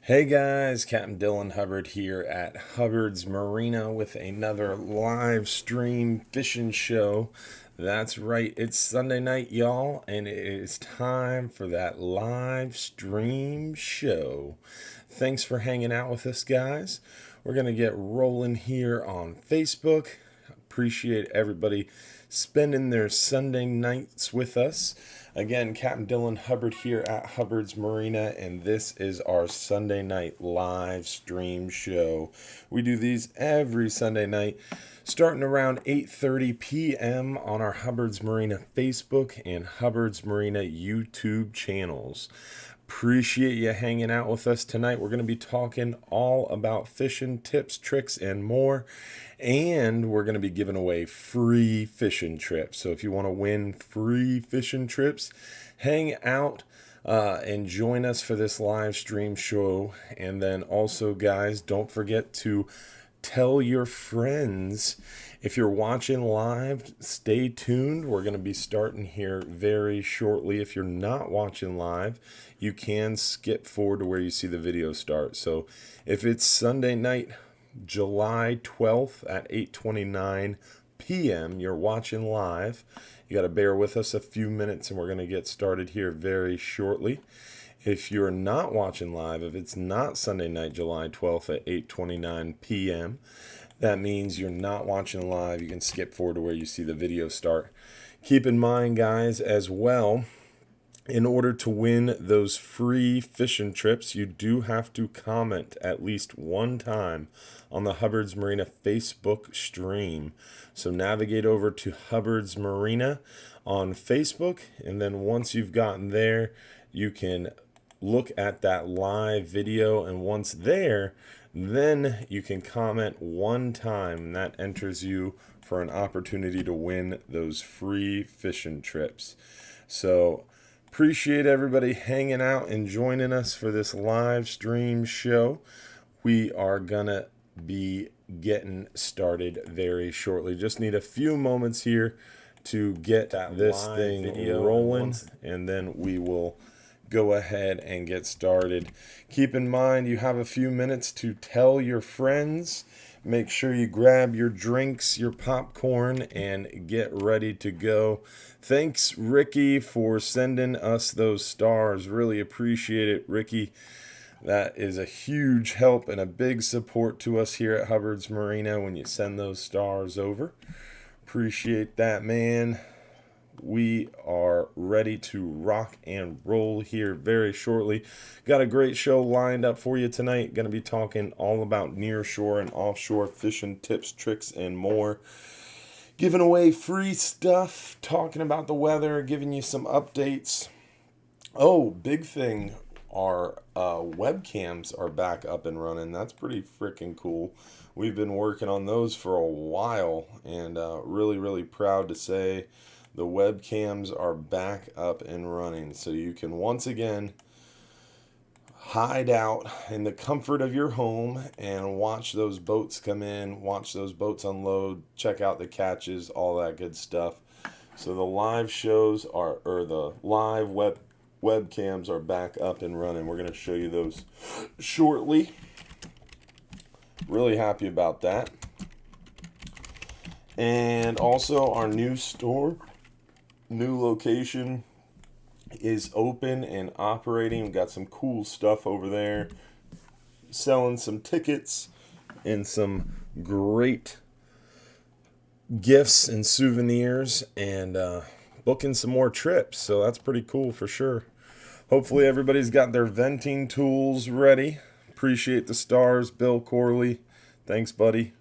Hey guys, Captain Dylan Hubbard here at Hubbard's Marina with another live stream fishing show. That's right, it's Sunday night, y'all, and it is time for that live stream show. Thanks for hanging out with us, guys. We're going to get rolling here on Facebook. Appreciate everybody spending their Sunday nights with us. Again, Captain Dylan Hubbard here at Hubbard's Marina, and this is our Sunday night live stream show. We do these every Sunday night, starting around 8:30 p.m. on our Hubbard's Marina Facebook and Hubbard's Marina YouTube channels. Appreciate you hanging out with us tonight. We're going to be talking all about fishing tips, tricks, and more. And we're going to be giving away free fishing trips. So if you want to win free fishing trips, hang out and join us for this live stream show. And then also, guys, don't forget to tell your friends. If you're watching live, stay tuned. We're going to be starting here very shortly. If you're not watching live, you can skip forward to where you see the video start. So if it's Sunday night, July 12th at 8:29 p.m., you're watching live, you got to bear with us a few minutes and we're going to get started here very shortly. If you're not watching live, if it's not Sunday night, July 12th at 8:29 p.m., that means you're not watching live. You can skip forward to where you see the video start. Keep in mind, guys, as well, in order to win those free fishing trips, you do have to comment at least one time on the Hubbard's Marina Facebook stream. So navigate over to Hubbard's Marina on Facebook, and then once you've gotten there, you can look at that live video, and once there, then you can comment one time, and that enters you for an opportunity to win those free fishing trips. So appreciate everybody hanging out and joining us for this live stream show. We are gonna be getting started very shortly. Just need a few moments here to get this thing rolling, and then we will go ahead and get started. Keep in mind, you have a few minutes to tell your friends. Make sure you grab your drinks, your popcorn, and get ready to go. Thanks, Ricky, for sending us those stars. Really appreciate it, Ricky. That is a huge help and a big support to us here at Hubbard's Marina when you send those stars over. Appreciate that, man. We are ready to rock and roll here very shortly. Got a great show lined up for you tonight. Going to be talking all about nearshore and offshore fishing tips, tricks, and more. Giving away free stuff, talking about the weather, giving you some updates. Oh, big thing, our webcams are back up and running. That's pretty freaking cool. We've been working on those for a while, and really proud to say the webcams are back up and running, so you can once again hide out in the comfort of your home and watch those boats come in, watch those boats unload, check out the catches, all that good stuff. So the live shows are, or the live webcams are back up and running. We're going to show you those shortly. Really happy about that. And also our new store, new location is open and operating. We've got some cool stuff over there, selling some tickets and some great gifts and souvenirs, and booking some more trips. So that's pretty cool for sure. Hopefully everybody's got their venting tools ready. Appreciate the stars, Bill Corley. Thanks, buddy.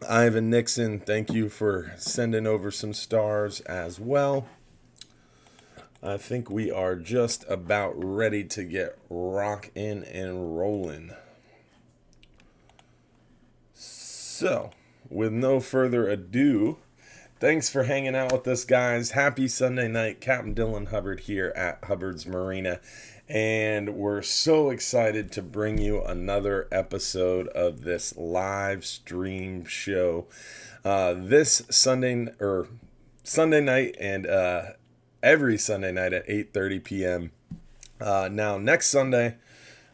Ivan Nixon, thank you for sending over some stars as well. I think we are just about ready to get rocking and rolling. So, with no further ado, thanks for hanging out with us, guys. Happy Sunday night. Captain Dylan Hubbard here at Hubbard's Marina. And we're so excited to bring you another episode of this live stream show. This Sunday night and every Sunday night at 8:30 p.m. Now, next Sunday,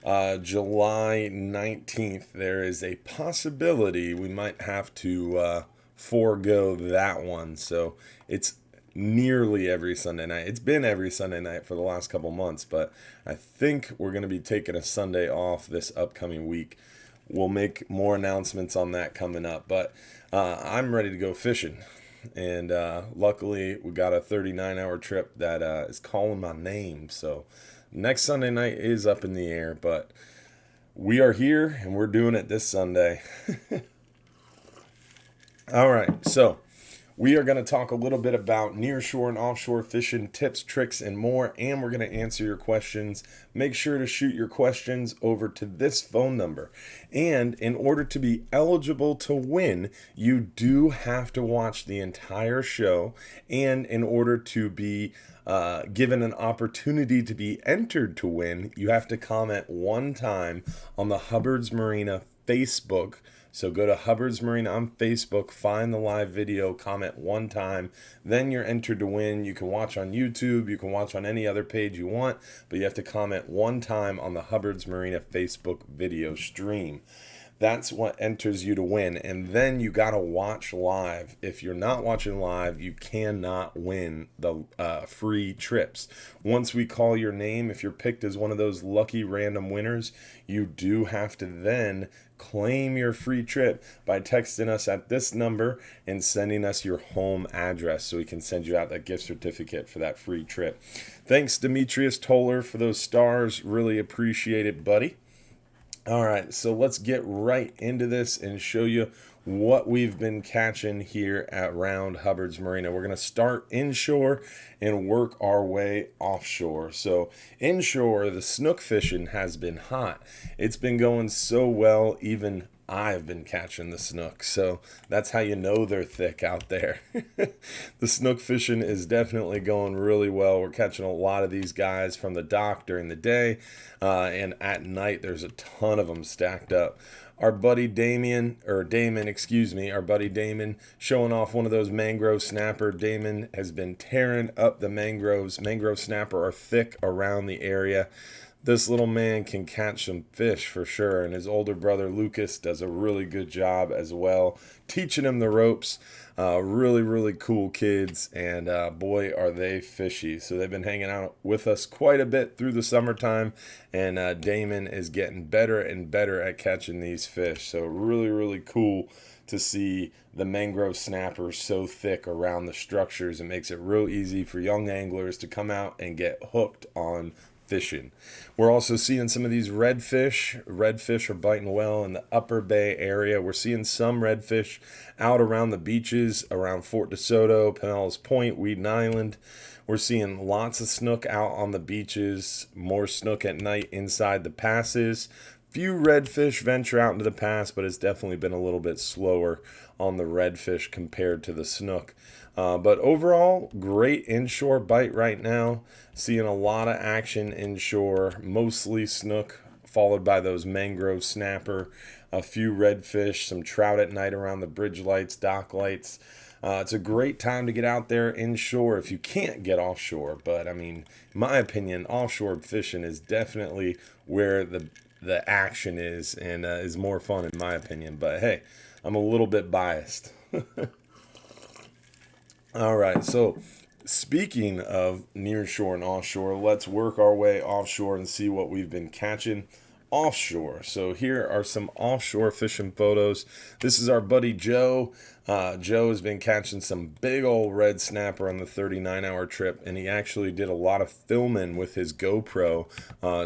July 19th, there is a possibility we might have to forego that one. So it's nearly every Sunday night. It's been every Sunday night for the last couple months, but I think we're going to be taking a Sunday off this upcoming week. We'll make more announcements on that coming up, but I'm ready to go fishing. And luckily, we got a 39-hour trip that is calling my name. So next Sunday night is up in the air, but we are here and we're doing it this Sunday. All right, so we are going to talk a little bit about nearshore and offshore fishing tips, tricks, and more, and we're going to answer your questions. Make sure to shoot your questions over to this phone number. And in order to be eligible to win, you do have to watch the entire show. And in order to be given an opportunity to be entered to win, you have to comment one time on the Hubbard's Marina Facebook. So go to Hubbard's Marina on Facebook, find the live video, comment one time, then you're entered to win. You can watch on YouTube, you can watch on any other page you want, but you have to comment one time on the Hubbard's Marina Facebook video stream. That's what enters you to win. And then you got to watch live. If you're not watching live, you cannot win the free trips. Once we call your name, if you're picked as one of those lucky random winners, you do have to then claim your free trip by texting us at this number and sending us your home address so we can send you out that gift certificate for that free trip. Thanks, Demetrius Toller, for those stars. Really appreciate it, buddy. All right, so let's get right into this and show you what we've been catching here at Round Hubbard's Marina. We're going to start inshore and work our way offshore. So inshore, the snook fishing has been hot. It's been going so well, even I've been catching the snook. So that's how you know they're thick out there. The snook fishing is definitely going really well. We're catching a lot of these guys from the dock during the day, and at night there's a ton of them stacked up. Our buddy Damon, our buddy Damon, showing off one of those mangrove snapper. Damon has been tearing up the mangroves. Mangrove snapper are thick around the area. This little man can catch some fish for sure, and his older brother Lucas does a really good job as well, teaching him the ropes. Really, really cool kids, and boy, are they fishy. So they've been hanging out with us quite a bit through the summertime, and Damon is getting better and better at catching these fish. So really, really cool to see the mangrove snappers so thick around the structures. It makes it real easy for young anglers to come out and get hooked on fishing. We're also seeing some of these redfish. Redfish are biting well in the Upper Bay area. We're seeing some redfish out around the beaches, around Fort DeSoto, Pinellas Point, Weeden Island. We're seeing lots of snook out on the beaches, more snook at night inside the passes. Few redfish venture out into the pass, but it's definitely been a little bit slower on the redfish compared to the snook. But overall, great inshore bite right now. Seeing a lot of action inshore, mostly snook, followed by those mangrove snapper, a few redfish, some trout at night around the bridge lights, dock lights. It's a great time to get out there inshore if you can't get offshore. But I mean, in my opinion, offshore fishing is definitely where the action is, and is more fun in my opinion. But hey, I'm a little bit biased. All right, so speaking of nearshore and offshore, let's work our way offshore and see what we've been catching offshore. So here are some offshore fishing photos. This is our buddy Joe. Joe has been catching some big old red snapper on the 39-hour trip, and he actually did a lot of filming with his GoPro,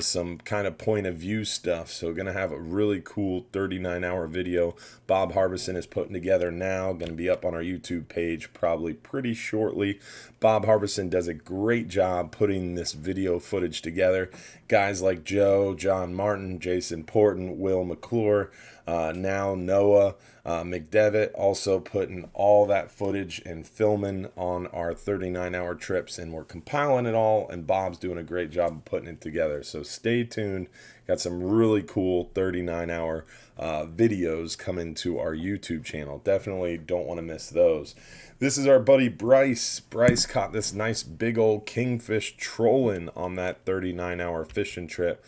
some kind of point of view stuff. So going to have a really cool 39-hour video Bob Harbison is putting together now. Going to be up on our YouTube page probably pretty shortly. Bob Harbison does a great job putting this video footage together. Guys like Joe, John Martin, Jason Porton, Will McClure, Now Noah McDevitt also putting all that footage and filming on our 39-hour trips, and we're compiling it all, and Bob's doing a great job of putting it together. So stay tuned. Got some really cool 39-hour videos coming to our YouTube channel. Definitely don't want to miss those. This is our buddy Bryce. Bryce caught this nice big old kingfish trolling on that 39-hour fishing trip.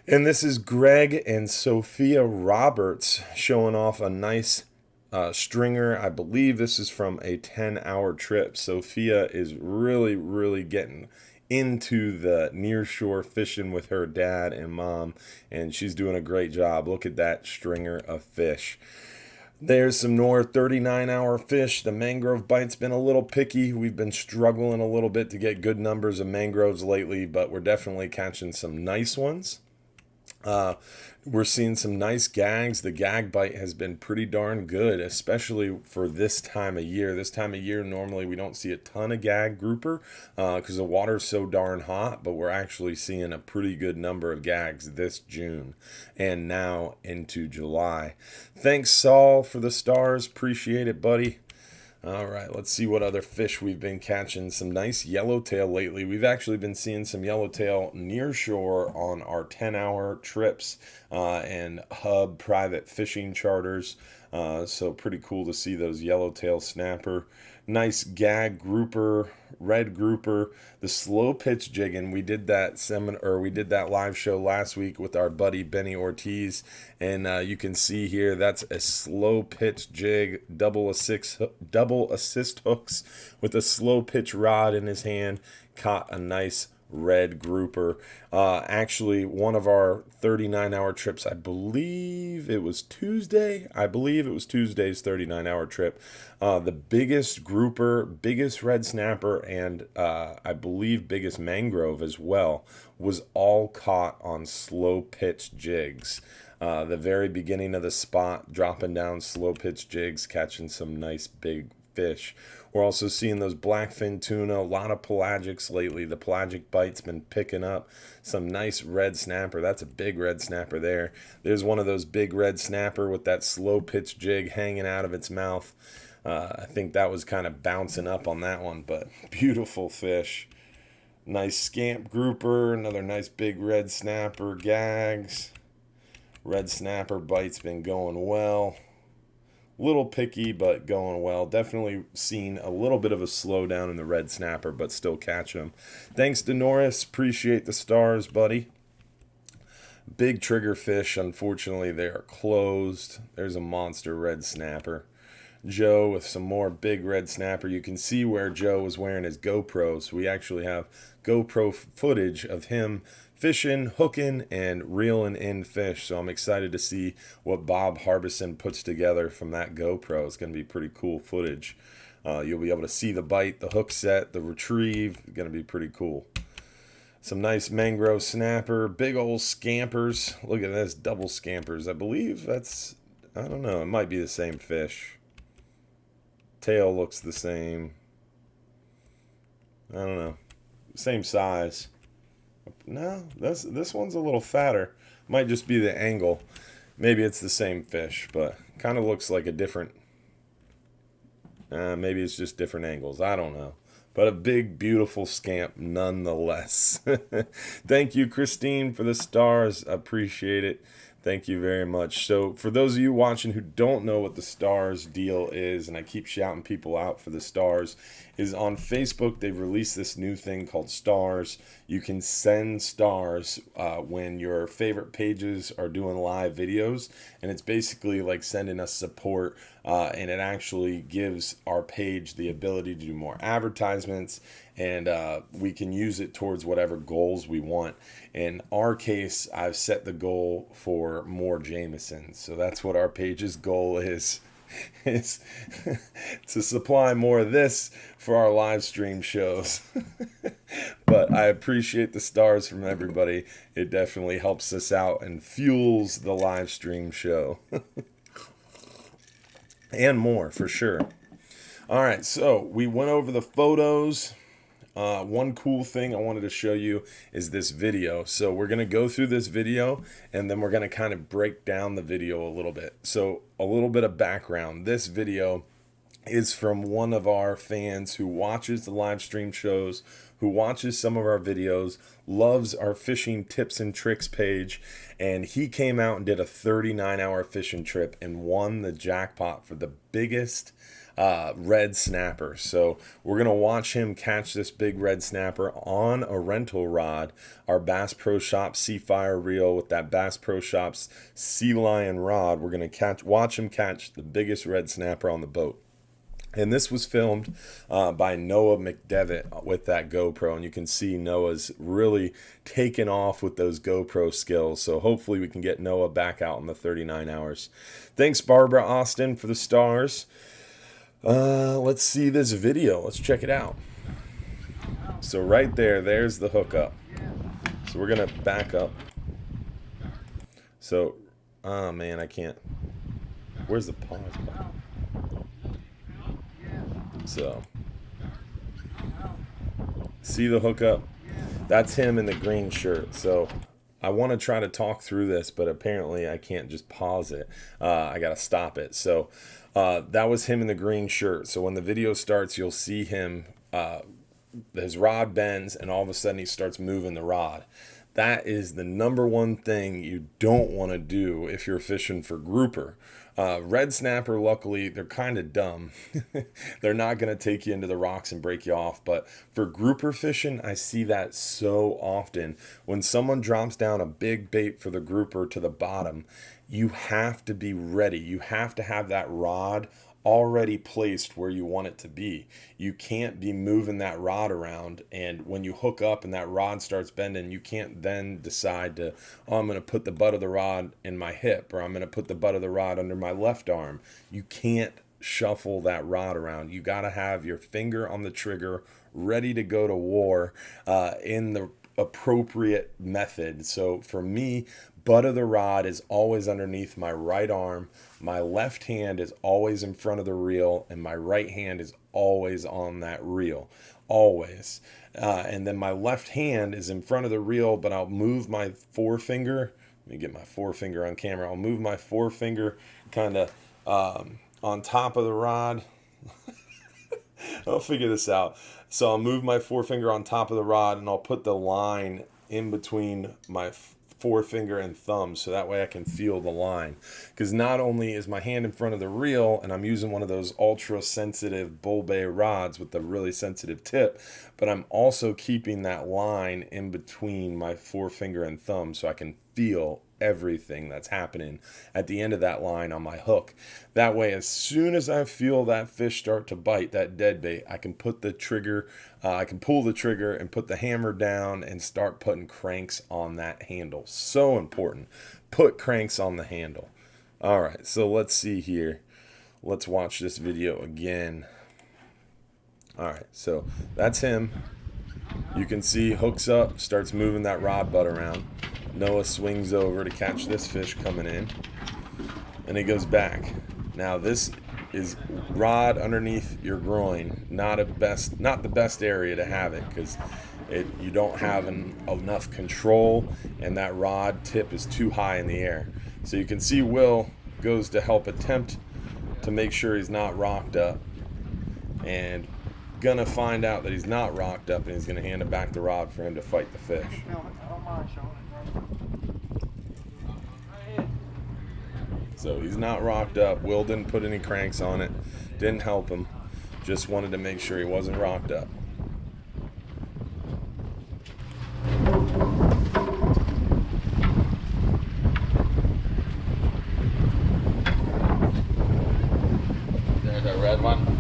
And this is Greg and Sophia Roberts showing off a nice stringer. I believe this is from a 10-hour trip. Sophia is really getting into the nearshore fishing with her dad and mom, and she's doing a great job. Look at that stringer of fish. There's some more 39-hour fish. The mangrove bite's been a little picky. We've been struggling a little bit to get good numbers of mangroves lately, but we're definitely catching some nice ones. We're seeing some nice gags. The gag bite has been pretty darn good, especially for this time of year. This time of year, normally we don't see a ton of gag grouper because the water's so darn hot, but we're actually seeing a pretty good number of gags this June and now into July. Thanks, Saul, for the stars. Appreciate it, buddy. All right, let's see what other fish we've been catching. Some nice yellowtail lately. We've actually been seeing some yellowtail near shore on our 10-hour trips and Hub private fishing charters. So pretty cool to see those yellowtail snapper. Nice gag grouper, red grouper, the slow pitch jigging. We did that we did that live show last week with our buddy Benny Ortiz, and you can see here that's a slow pitch jig, double assist hooks with a slow pitch rod in his hand. Caught a nice red grouper. Actually, one of our 39-hour trips, I believe it was Tuesday. I believe it was Tuesday's 39-hour trip. The biggest grouper, biggest red snapper, and I believe biggest mangrove as well was all caught on slow pitch jigs. The very beginning of the spot, dropping down slow pitch jigs, catching some nice big fish. We're also seeing those blackfin tuna, a lot of pelagics lately. The pelagic bite's been picking up some nice red snapper. That's a big red snapper there. There's one of those big red snapper with that slow pitch jig hanging out of its mouth. I think that was kind of bouncing up on that one, but beautiful fish. Nice scamp grouper, another nice big red snapper, gags. Red snapper bite's been going well. Little picky, but going well. Definitely seen a little bit of a slowdown in the red snapper, but still catch them. Thanks to Norris. Appreciate the stars, buddy. Big trigger fish. Unfortunately, they are closed. There's a monster red snapper. Joe with some more big red snapper. You can see where Joe was wearing his GoPro. So we actually have GoPro footage of him fishing, hooking, and reeling in fish. So I'm excited to see what Bob Harbison puts together from that GoPro. It's going to be pretty cool footage. You'll be able to see the bite, the hook set, the retrieve. It's going to be pretty cool. Some nice mangrove snapper, big old scampers. Look at this, double scampers. I believe that's, I don't know, it might be the same fish. Tail looks the same. I don't know. Same size. No, this one's a little fatter. Might just be the angle. Maybe it's the same fish, but kind of looks like a different. Maybe it's just different angles. I don't know. But a big, beautiful scamp nonetheless. Thank you, Christine, for the stars. Appreciate it. Thank you very much. So for those of you watching who don't know what the stars deal is, and I keep shouting people out for the stars, is on Facebook they've released this new thing called stars. You can send stars when your favorite pages are doing live videos, and it's basically like sending us support, and it actually gives our page the ability to do more advertisements, and we can use it towards whatever goals we want. In our case, I've set the goal for more Jameson, so that's what our page's goal is to supply more of this for our live stream shows. But I appreciate the stars from everybody. It definitely helps us out and fuels the live stream show. And more, for sure. All right, so we went over the photos. One cool thing I wanted to show you is this video. So we're going to go through this video and then we're going to kind of break down the video a little bit. So a little bit of background. This video is from one of our fans who watches the live stream shows, who watches some of our videos, loves our fishing tips and tricks page, and he came out and did a 39-hour fishing trip and won the jackpot for the biggest red snapper. So we're gonna watch him catch this big red snapper on a rental rod, our Bass Pro Shops Sea Fire reel with that Bass Pro Shops Sea Lion rod. We're gonna watch him catch the biggest red snapper on the boat. And this was filmed by Noah McDevitt with that GoPro, and you can see Noah's really taken off with those GoPro skills. So hopefully we can get Noah back out in the 39 hours. Thanks, Barbara Austin, for the stars. Let's see this video. Let's check it out. So right there's the hookup. So we're gonna back up. So, oh man, I can't. Where's the pause button? So, see the hookup? That's him in the green shirt. So I want to try to talk through this, but apparently I can't just pause it. I got to stop it. So that was him in the green shirt. So when the video starts, you'll see him, his rod bends, and all of a sudden he starts moving the rod. That is the number one thing you don't want to do if you're fishing for grouper. Red snapper, luckily, they're kind of dumb. They're not going to take you into the rocks and break you off. But for grouper fishing, I see that so often. When someone drops down a big bait for the grouper to the bottom, you have to be ready. You have to have that rod already placed where you want it to be. You can't be moving that rod around, and when you hook up and that rod starts bending, you can't then decide to, oh, I'm going to put the butt of the rod in my hip, or I'm going to put the butt of the rod under my left arm. You can't shuffle that rod around. You got to have your finger on the trigger, ready to go to war in the appropriate method. So for me, butt of the rod is always underneath my right arm. My left hand is always in front of the reel, and my right hand is always on that reel, always. And then my left hand is in front of the reel, but I'll move my forefinger. Let me get my forefinger on camera. I'll move my forefinger kind of on top of the rod. I'll figure this out. So I'll move my forefinger on top of the rod, and I'll put the line in between my forefinger and thumb, so that way I can feel the line. Because not only is my hand in front of the reel, and I'm using one of those ultra sensitive bull bay rods with the really sensitive tip, but I'm also keeping that line in between my forefinger and thumb so I can feel everything that's happening at the end of that line on my hook. That way, as soon as I feel that fish start to bite, that dead bait, I can put the trigger, I can pull the trigger and put the hammer down and start putting cranks on that handle. So important. Put cranks on the handle. All right, so let's see here. Let's watch this video again. All right, so that's him. You can see hooks up, starts moving that rod butt around. Noah swings over to catch this fish coming in, and he goes back. Now this is rod underneath your groin, not the best area to have it, because you don't have enough control, and that rod tip is too high in the air. So you can see Will goes to help attempt to make sure he's not rocked up, and gonna find out that he's not rocked up, and he's gonna hand it back the rod for him to fight the fish. So he's not rocked up. Will didn't put any cranks on it, didn't help him, just wanted to make sure he wasn't rocked up. There's a red one.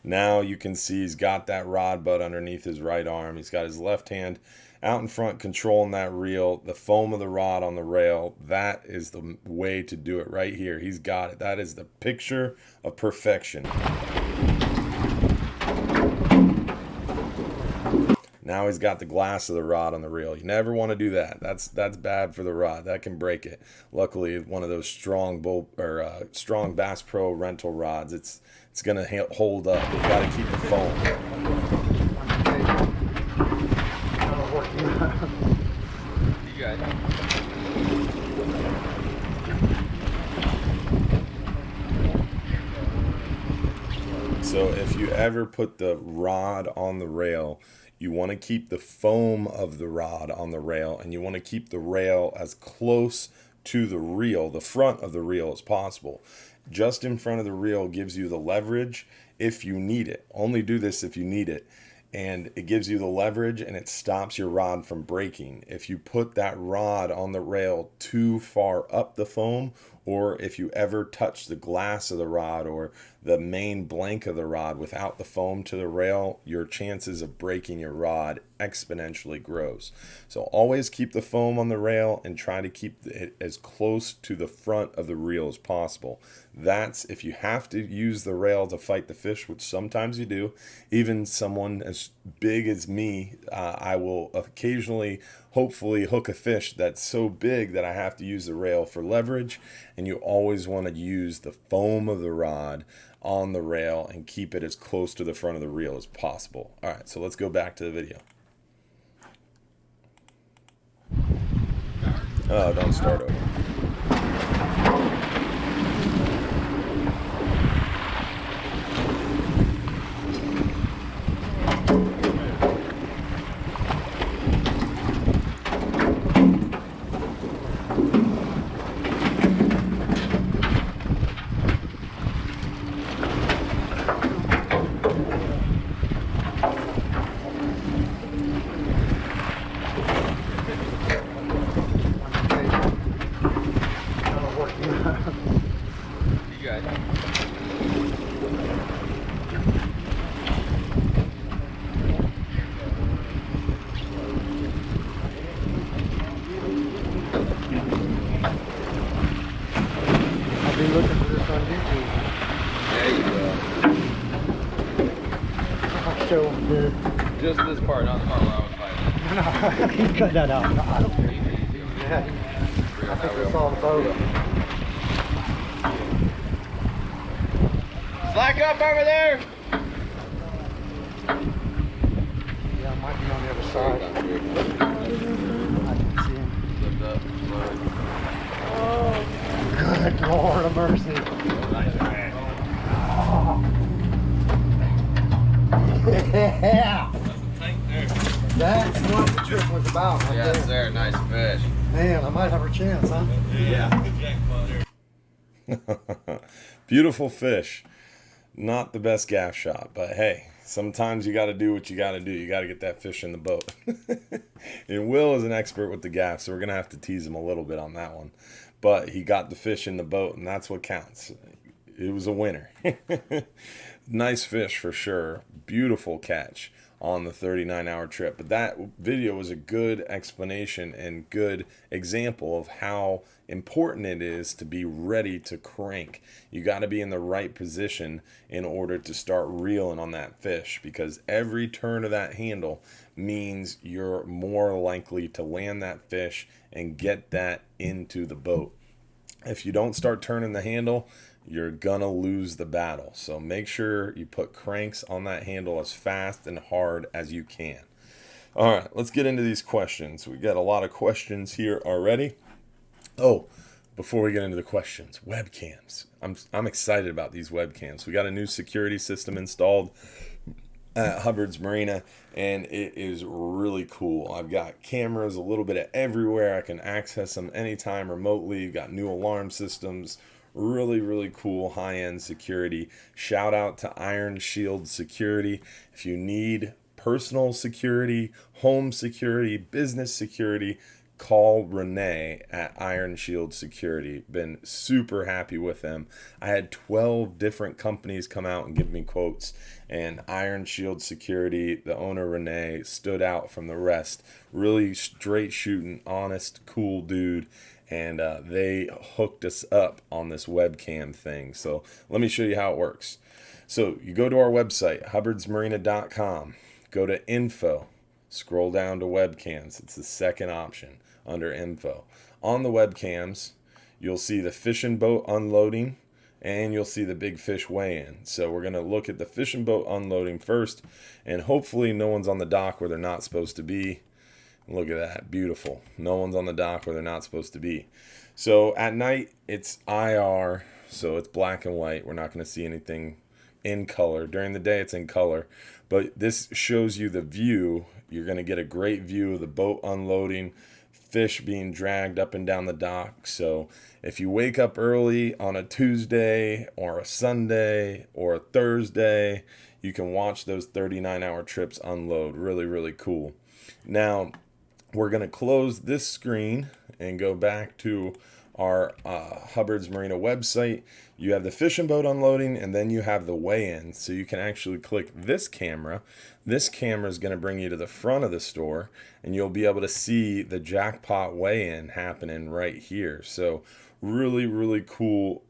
Now you can see he's got that rod butt underneath his right arm. He's got his left hand out in front controlling that reel, the foam of the rod on the rail. That is the way to do it right here. He's got it. That is the picture of perfection. Now Now he's got the glass of the rod on the reel. You never want to do that. That's bad for the rod. That can break it. Luckily, one of those strong strong Bass Pro rental rods, it's gonna hold up. You got to keep the foam. You got it. So if you ever put the rod on the rail, you want to keep the foam of the rod on the rail, and you want to keep the rail as close to the reel, the front of the reel, as possible. Just in front of the reel gives you the leverage if you need it. Only do this if you need it. And it gives you the leverage and it stops your rod from breaking. If you put that rod on the rail too far up the foam, or if you ever touch the glass of the rod or the main blank of the rod without the foam to the rail, your chances of breaking your rod exponentially grows. So always keep the foam on the rail and try to keep it as close to the front of the reel as possible. That's if you have to use the rail to fight the fish, which sometimes you do. Even someone as big as me, I will occasionally, hopefully, hook a fish that's so big that I have to use the rail for leverage. And you always want to use the foam of the rod on the rail and keep it as close to the front of the reel as possible. All right, so let's go back to the video. Oh, don't start over. Just this part, not the part where I was fighting. No, cut that out. Yeah. I think we saw the boat. Slack up over there! Yeah, it might be on the other side. I can see him. Flipped up, slowly. Good Lord of mercy. Yeah! That's what the trip was about right Yes, there. sir. Nice fish. Man, I might have a chance, huh? Yeah. Beautiful fish. Not the best gaff shot, but hey, sometimes you got to do what you got to do. You got to get that fish in the boat. And Will is an expert with the gaff, so we're going to have to tease him a little bit on that one. But he got the fish in the boat, and that's what counts. It was a winner. Nice fish for sure. Beautiful catch on the 39-hour trip. But that video was a good explanation and good example of how important it is to be ready to crank. You got to be in the right position in order to start reeling on that fish, because every turn of that handle means you're more likely to land that fish and get that into the boat. If you don't start turning the handle, you're gonna lose the battle. So make sure you put cranks on that handle as fast and hard as you can. All right, let's get into these questions. We got a lot of questions here already. Oh, before we get into the questions, webcams. I'm excited about these webcams. We got a new security system installed at Hubbard's Marina, and it is really cool. I've got cameras a little bit of everywhere. I can access them anytime remotely. You've got new alarm systems. Really, really cool high-end security. Shout out to Iron Shield Security. If you need personal security, home security, business security, call Renee at Iron Shield Security. Been super happy with them. I had 12 different companies come out and give me quotes, and Iron Shield Security, the owner Renee, stood out from the rest. Really straight shooting, honest, cool dude. And they hooked us up on this webcam thing. So let me show you how it works. So you go to our website, hubbardsmarina.com. Go to info, scroll down to webcams. It's the second option under info. On the webcams, you'll see the fishing boat unloading, and you'll see the big fish weigh-in. So we're going to look at the fishing boat unloading first, and hopefully no one's on the dock where they're not supposed to be. Look at that, beautiful. No one's on the dock where they're not supposed to be. So at night, it's IR, so it's black and white. We're not going to see anything in color. During the day, it's in color. But this shows you the view. You're going to get a great view of the boat unloading, fish being dragged up and down the dock. So if you wake up early on a Tuesday or a Sunday or a Thursday, you can watch those 39-hour trips unload. Really, really cool. Now, we're going to close this screen and go back to our Hubbard's Marina website. You have the fishing boat unloading, and then you have the weigh-in. So you can actually click this camera. This camera is going to bring you to the front of the store, and you'll be able to see the jackpot weigh-in happening right here. So really, really cool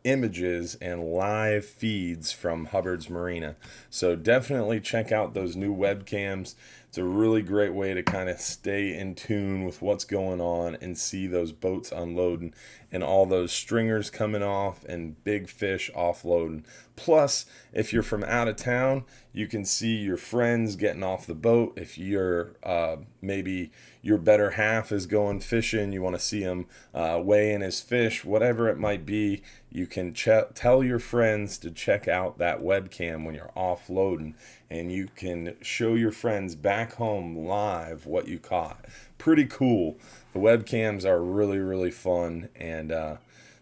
images and live feeds from Hubbard's Marina. So definitely check out those new webcams. It's a really great way to kind of stay in tune with what's going on and see those boats unloading and all those stringers coming off and big fish offloading. Plus, if you're from out of town, you can see your friends getting off the boat. If you're maybe your better half is going fishing, you want to see him weigh in his fish, whatever it might be, you can tell your friends to check out that webcam when you're offloading, and you can show your friends back home live what you caught. Pretty cool. The webcams are really, really fun, and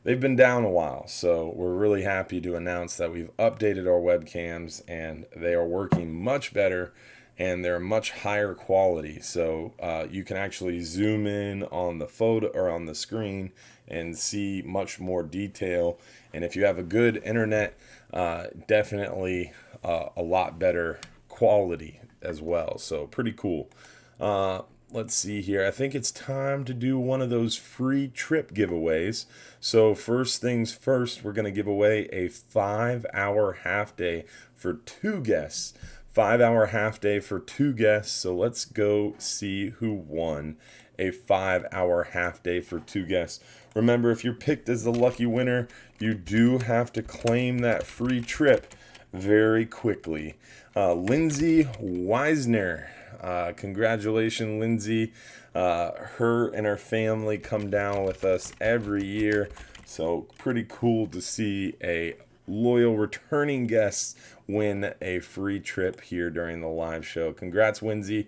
they've been down a while, so we're really happy to announce that we've updated our webcams, and they are working much better, and they're much higher quality. So you can actually zoom in on the photo or on the screen and see much more detail. And if you have a good internet, definitely a lot better quality as well. So pretty cool. Let's see here. I think it's time to do one of those free trip giveaways. So first things first, we're going to give away a 5-hour half day for 2 guests. 5-hour half day for 2 guests. So let's go see who won a 5-hour half day for 2 guests. Remember, if you're picked as the lucky winner, you do have to claim that free trip very quickly. Lindsay Weisner. Congratulations, Lindsay. Her and her family come down with us every year. So pretty cool to see a loyal returning guest win a free trip here during the live show. Congrats, Lindsay.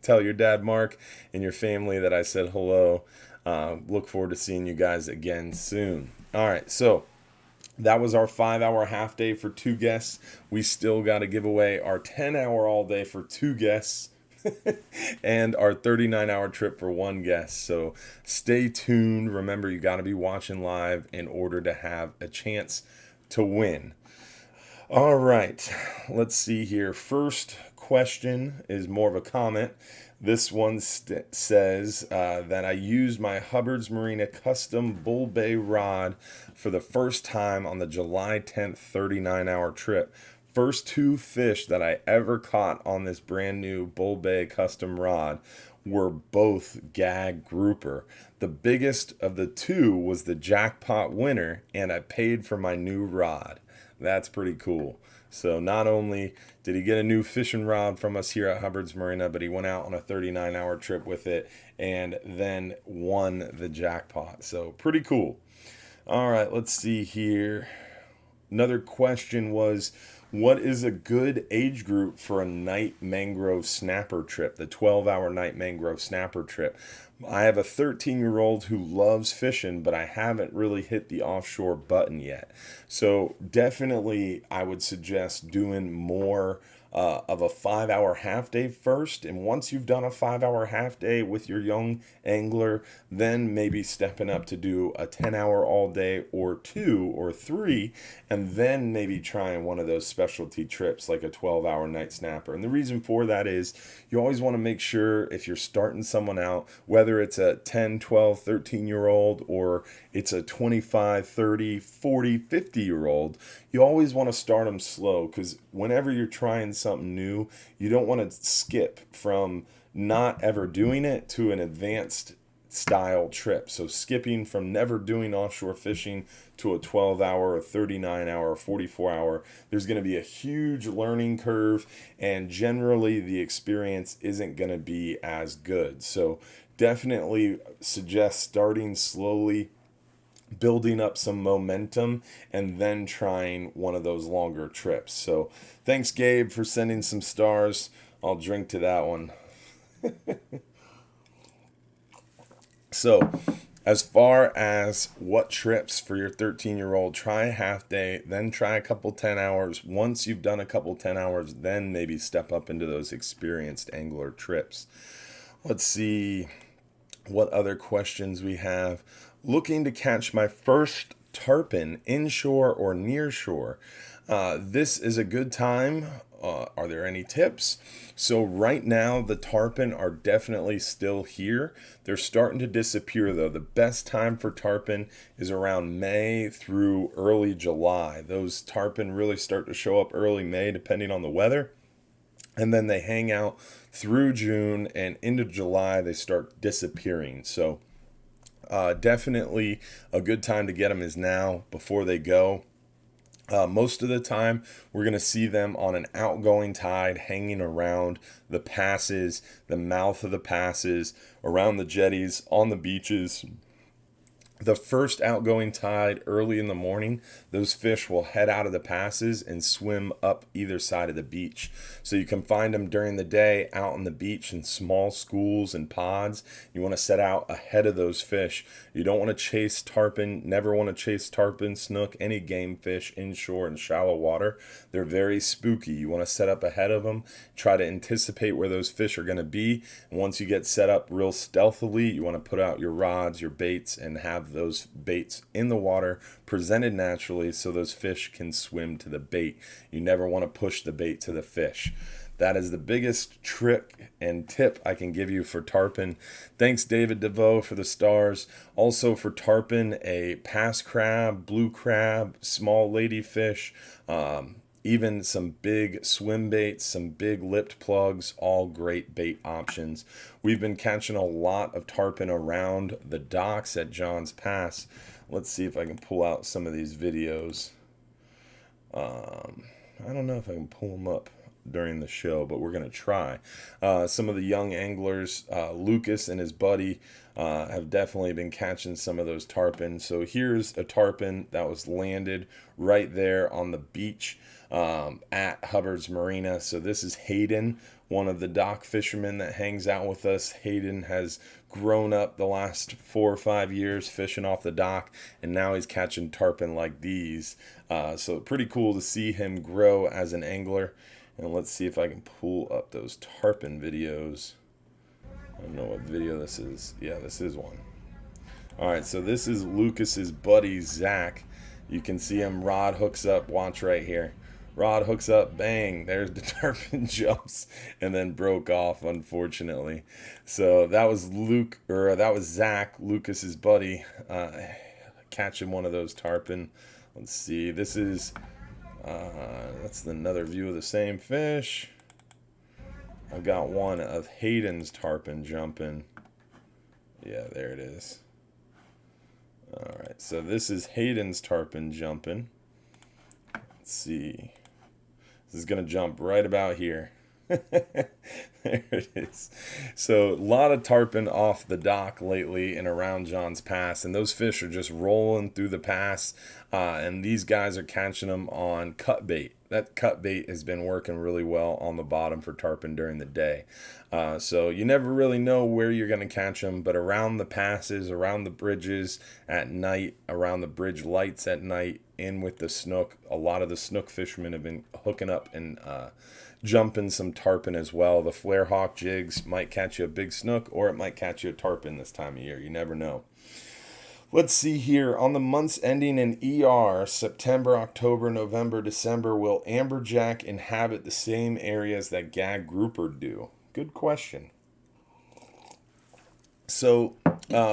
Tell your dad Mark and your family that I said hello. Look forward to seeing you guys again soon. All right, so that was our 5-hour half day for 2 guests. We still got to give away our 10-hour all day for 2 guests and our 39-hour trip for 1 guest. So stay tuned. Remember, you got to be watching live in order to have a chance to win. All right, let's see here. First question is more of a comment. This one says that I used my Hubbard's Marina custom Bull Bay rod for the first time on the July 10th 39-hour trip. First 2 fish that I ever caught on this brand new Bull Bay custom rod were both gag grouper. The biggest of the 2 was the jackpot winner, and I paid for my new rod. That's pretty cool. So not only did he get a new fishing rod from us here at Hubbard's Marina, but he went out on a 39-hour trip with it and then won the jackpot. So pretty cool. All right, let's see here. Another question was, what is a good age group for a night mangrove snapper trip, the 12-hour night mangrove snapper trip? I have a 13-year-old who loves fishing, but I haven't really hit the offshore button yet. So definitely I would suggest doing more of a 5-hour half day first. And once you've done a 5-hour half day with your young angler, then maybe stepping up to do a 10-hour all day or 2 or 3, and then maybe trying one of those specialty trips like a 12-hour night snapper. And the reason for that is you always want to make sure if you're starting someone out, whether it's a 10, 12, 13-year-old or it's a 25, 30, 40, 50-year-old, you always want to start them slow, because whenever you're trying something new, you don't want to skip from not ever doing it to an advanced style trip. So skipping from never doing offshore fishing to a 12-hour, a 39-hour, 44-hour, there's going to be a huge learning curve, and generally the experience isn't going to be as good. So definitely suggest starting slowly, building up some momentum, and then trying one of those longer trips. So thanks, Gabe, for sending some stars. I'll drink to that one. So, as far as what trips for your 13-year-old, try a half day, then try a couple 10 hours. Once you've done a couple 10 hours, then maybe step up into those experienced angler trips. Let's see what other questions we have. Looking to catch my first tarpon inshore or nearshore. This is a good time. Are there any tips? So right now the tarpon are definitely still here. They're starting to disappear though. The best time for tarpon is around May through early July. Those tarpon really start to show up early May depending on the weather. And then they hang out through June, and into July they start disappearing. So definitely a good time to get them is now before they go. Most of the time, we're going to see them on an outgoing tide hanging around the passes, the mouth of the passes, around the jetties, on the beaches. The first outgoing tide early in the morning, those fish will head out of the passes and swim up either side of the beach. So you can find them during the day out on the beach in small schools and pods. You want to set out ahead of those fish. You don't want to chase tarpon, never want to chase tarpon, snook, any game fish inshore in shallow water. They're very spooky. You want to set up ahead of them, try to anticipate where those fish are going to be. And once you get set up real stealthily, you want to put out your rods, your baits, and have those baits in the water presented naturally so those fish can swim to the bait. You never want to push the bait to the fish. That is the biggest trick and tip I can give you for tarpon. Thanks, David DeVoe, for the stars. Also for tarpon, a pass crab, blue crab, small ladyfish, even some big swim baits, some big lipped plugs, all great bait options. We've been catching a lot of tarpon around the docks at John's Pass. Let's see if I can pull out some of these videos. I don't know if I can pull them up during the show, but we're going to try. Some of the young anglers, Lucas and his buddy, have definitely been catching some of those tarpon. So here's a tarpon that was landed right there on the beach at Hubbard's Marina. So this is Hayden, one of the dock fishermen that hangs out with us. Hayden has grown up the last 4 or 5 years fishing off the dock, and now he's catching tarpon like these. So pretty cool to see him grow as an angler. And let's see if I can pull up those tarpon videos. I don't know what video this is. Yeah, this is one. Alright, so this is Lucas's buddy, Zach. You can see him, rod hooks up, watch right here. Rod hooks up, bang, there's the tarpon, jumps, and then broke off, unfortunately. So that was Zach, Lucas's buddy, catching one of those tarpon. Let's see, this is... that's another view of the same fish. I've got one of Hayden's tarpon jumping. Yeah, there it is. Alright, so this is Hayden's tarpon jumping. Let's see. This is going to jump right about here. There it is. So a lot of tarpon off the dock lately and around John's Pass, and those fish are just rolling through the pass, and these guys are catching them on cut bait. That cut bait has been working really well on the bottom for tarpon during the day. So you never really know where you're going to catch them, but around the passes, around the bridges at night, around the bridge lights at night, in with the snook, a lot of the snook fishermen have been hooking up and jumping some tarpon as well. The flare hawk jigs might catch you a big snook, or it might catch you a tarpon this time of year. You never know. Let's see here. On the months ending in ER, September, October, November, December, will amberjack inhabit the same areas that gag grouper do? Good question. So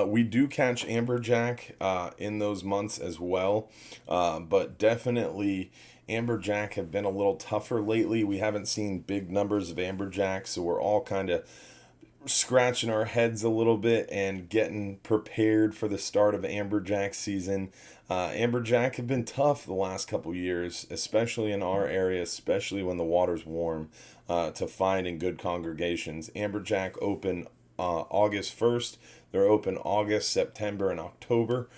we do catch amberjack in those months as well, but definitely Amberjack have been a little tougher lately. We haven't seen big numbers of amberjacks, so we're all kind of scratching our heads a little bit and getting prepared for the start of amberjack season. Amberjack have been tough the last couple years, especially in our area, especially when the water's warm, to find in good congregations. Amberjack open August 1st. They're open August, September, and October.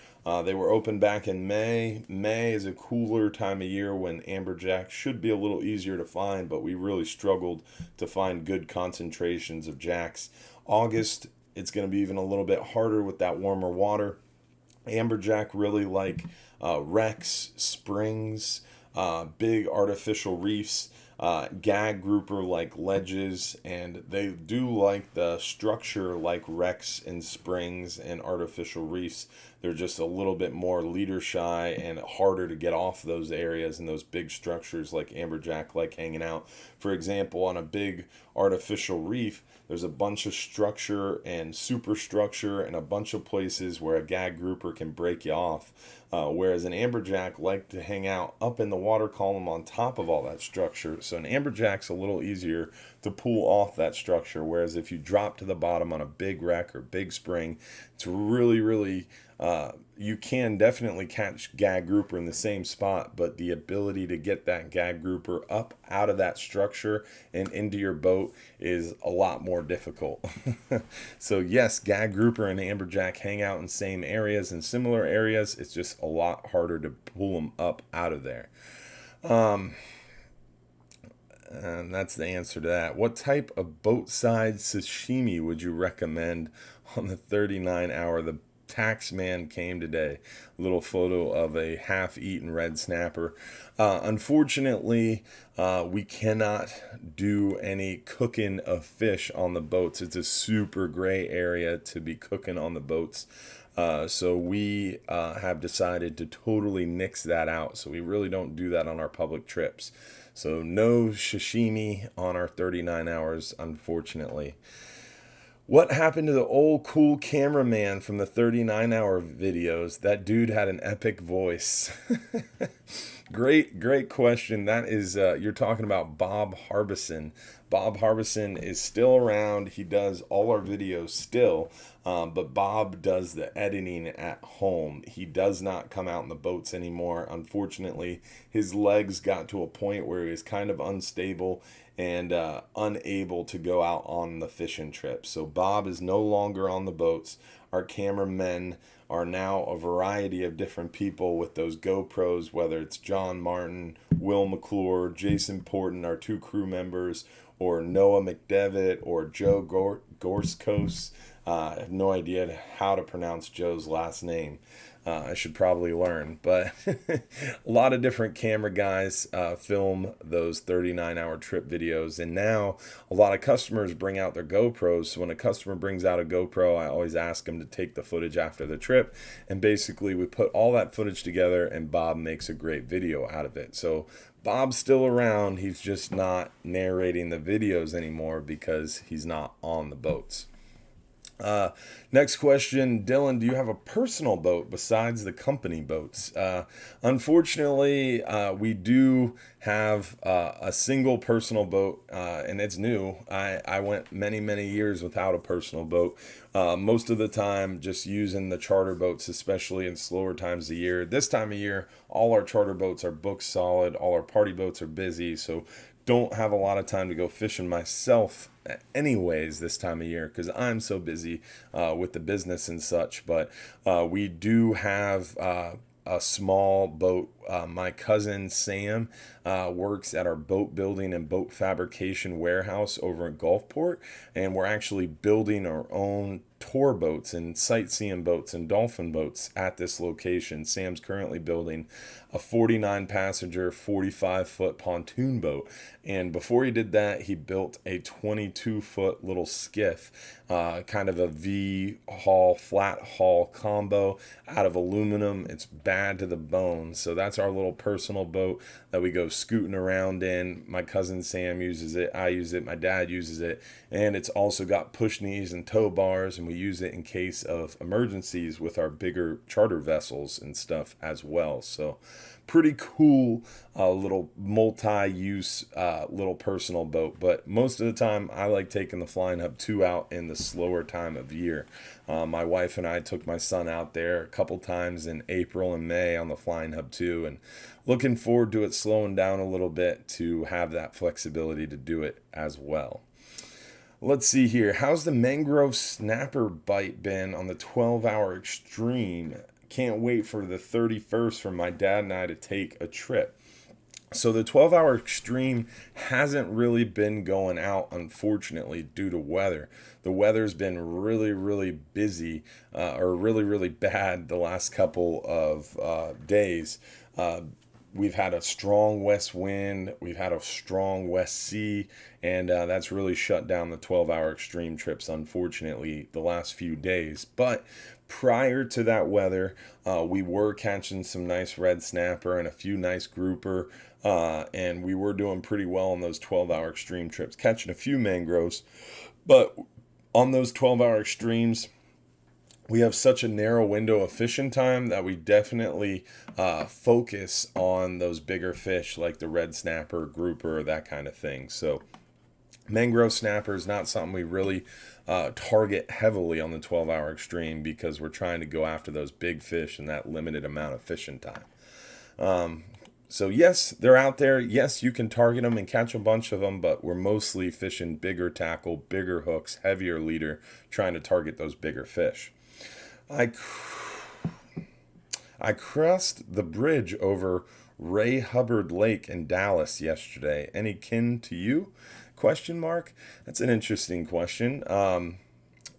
They were open back in May. May is a cooler time of year when amberjack should be a little easier to find, but we really struggled to find good concentrations of jacks. August, it's going to be even a little bit harder with that warmer water. Amberjack really like wrecks, springs, big artificial reefs, gag grouper like ledges, and they do like the structure like wrecks and springs and artificial reefs. They're just a little bit more leader shy and harder to get off those areas and those big structures like amberjack like hanging out. For example, on a big artificial reef, there's a bunch of structure and superstructure and a bunch of places where a gag grouper can break you off. Whereas an amberjack like to hang out up in the water column on top of all that structure. So an amberjack's a little easier to pull off that structure. Whereas if you drop to the bottom on a big wreck or big spring, it's really you can definitely catch gag grouper in the same spot, but the ability to get that gag grouper up out of that structure and into your boat is a lot more difficult. So yes, gag grouper and amberjack hang out in same areas and similar areas. It's just a lot harder to pull them up out of there. And that's the answer to that. What type of boat side sashimi would you recommend on the 39-hour? The tax man came today. A little photo of a half-eaten red snapper. Unfortunately, we cannot do any cooking of fish on the boats. It's a super gray area to be cooking on the boats. So we have decided to totally nix that out. So we really don't do that on our public trips. So no sashimi on our 39 hours, unfortunately. What happened to the old cool cameraman from the 39-hour videos? That dude had an epic voice. Great question. That is, you're talking about Bob Harbison. Bob Harbison is still around. He does all our videos still, but Bob does the editing at home. He does not come out in the boats anymore. Unfortunately, his legs got to a point where he was kind of unstable and unable to go out on the fishing trip. So Bob is no longer on the boats. Our cameramen are now a variety of different people with those GoPros, whether it's John Martin, Will McClure, Jason Porton, our 2 crew members, or Noah McDevitt, or Joe Gorskos. I have no idea how to pronounce Joe's last name. I should probably learn, but a lot of different camera guys film those 39-hour trip videos, and now a lot of customers bring out their GoPros. So when a customer brings out a GoPro, I always ask them to take the footage after the trip, and basically we put all that footage together, and Bob makes a great video out of it. So Bob's still around. He's just not narrating the videos anymore because he's not on the boats. Next question, Dylan, do you have a personal boat besides the company boats? Unfortunately, we do have a single personal boat, and it's new. I went many years without a personal boat. Most of the time just using the charter boats, especially in slower times of year. This time of year, all our charter boats are booked solid. All our party boats are busy, so don't have a lot of time to go fishing myself anyways this time of year because I'm so busy with the business and such. But we do have a small boat. My cousin Sam works at our boat building and boat fabrication warehouse over in Gulfport, and we're actually building our own tour boats and sightseeing boats and dolphin boats at this location. Sam's currently building a 49 passenger 45-foot pontoon boat, and before he did that, he built a 22-foot little skiff, kind of a V-hull flat hull combo out of aluminum. It's bad to the bone, so that's our little personal boat that we go scooting around in. My cousin Sam uses it, I use it, my dad uses it, and it's also got push knees and tow bars, and we use it in case of emergencies with our bigger charter vessels and stuff as well. So pretty cool little multi-use little personal boat. But most of the time I like taking the Flying Hub 2 out in the slower time of year. My wife and I took my son out there a couple times in April and May on the Flying Hub 2, and looking forward to it slowing down a little bit to have that flexibility to do it as well. Let's see here. How's the mangrove snapper bite been on the 12-hour extreme? Can't wait for the 31st for my dad and I to take a trip. So the 12-hour extreme hasn't really been going out, unfortunately, due to weather. The weather's been really, really busy or really, really bad the last couple of days. We've had a strong west wind, we've had a strong west sea, and that's really shut down the 12-hour extreme trips, unfortunately, the last few days. But prior to that weather, we were catching some nice red snapper and a few nice grouper, and we were doing pretty well on those 12-hour extreme trips, catching a few mangroves. But on those 12-hour extremes, we have such a narrow window of fishing time that we definitely focus on those bigger fish like the red snapper, grouper, that kind of thing. So mangrove snapper is not something we really target heavily on the 12-hour extreme because we're trying to go after those big fish in that limited amount of fishing time. So yes, they're out there. Yes, you can target them and catch a bunch of them, but we're mostly fishing bigger tackle, bigger hooks, heavier leader, trying to target those bigger fish. I crossed the bridge over Ray Hubbard Lake in Dallas yesterday. Any kin to you? Question mark. That's an interesting question.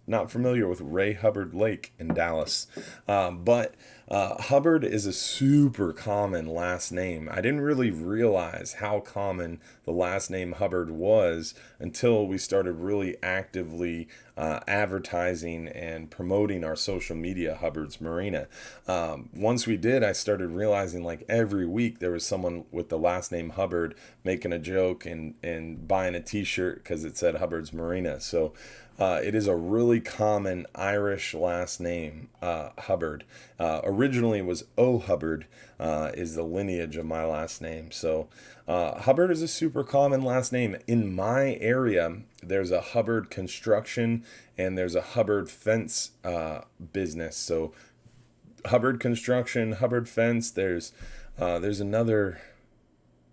Not familiar with Ray Hubbard Lake in Dallas, but Hubbard is a super common last name. I didn't really realize how common the last name Hubbard was until we started really actively advertising and promoting our social media, Hubbard's Marina. Once we did, I started realizing like every week there was someone with the last name Hubbard making a joke and buying a t-shirt because it said Hubbard's Marina. So it is a really common Irish last name, Hubbard. Originally it was O. Hubbard is the lineage of my last name. So Hubbard is a super common last name. In my area, there's a Hubbard construction and there's a Hubbard fence business. So Hubbard construction, Hubbard fence, there's another...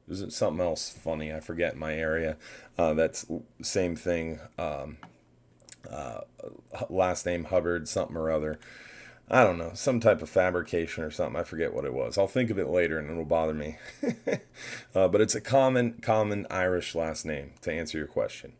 There's something else funny, I forget, in my area. That's same thing. Last name Hubbard, something or other. I don't know, some type of fabrication or something. I forget what it was. I'll think of it later and it'll bother me. But it's a common Irish last name, to answer your question.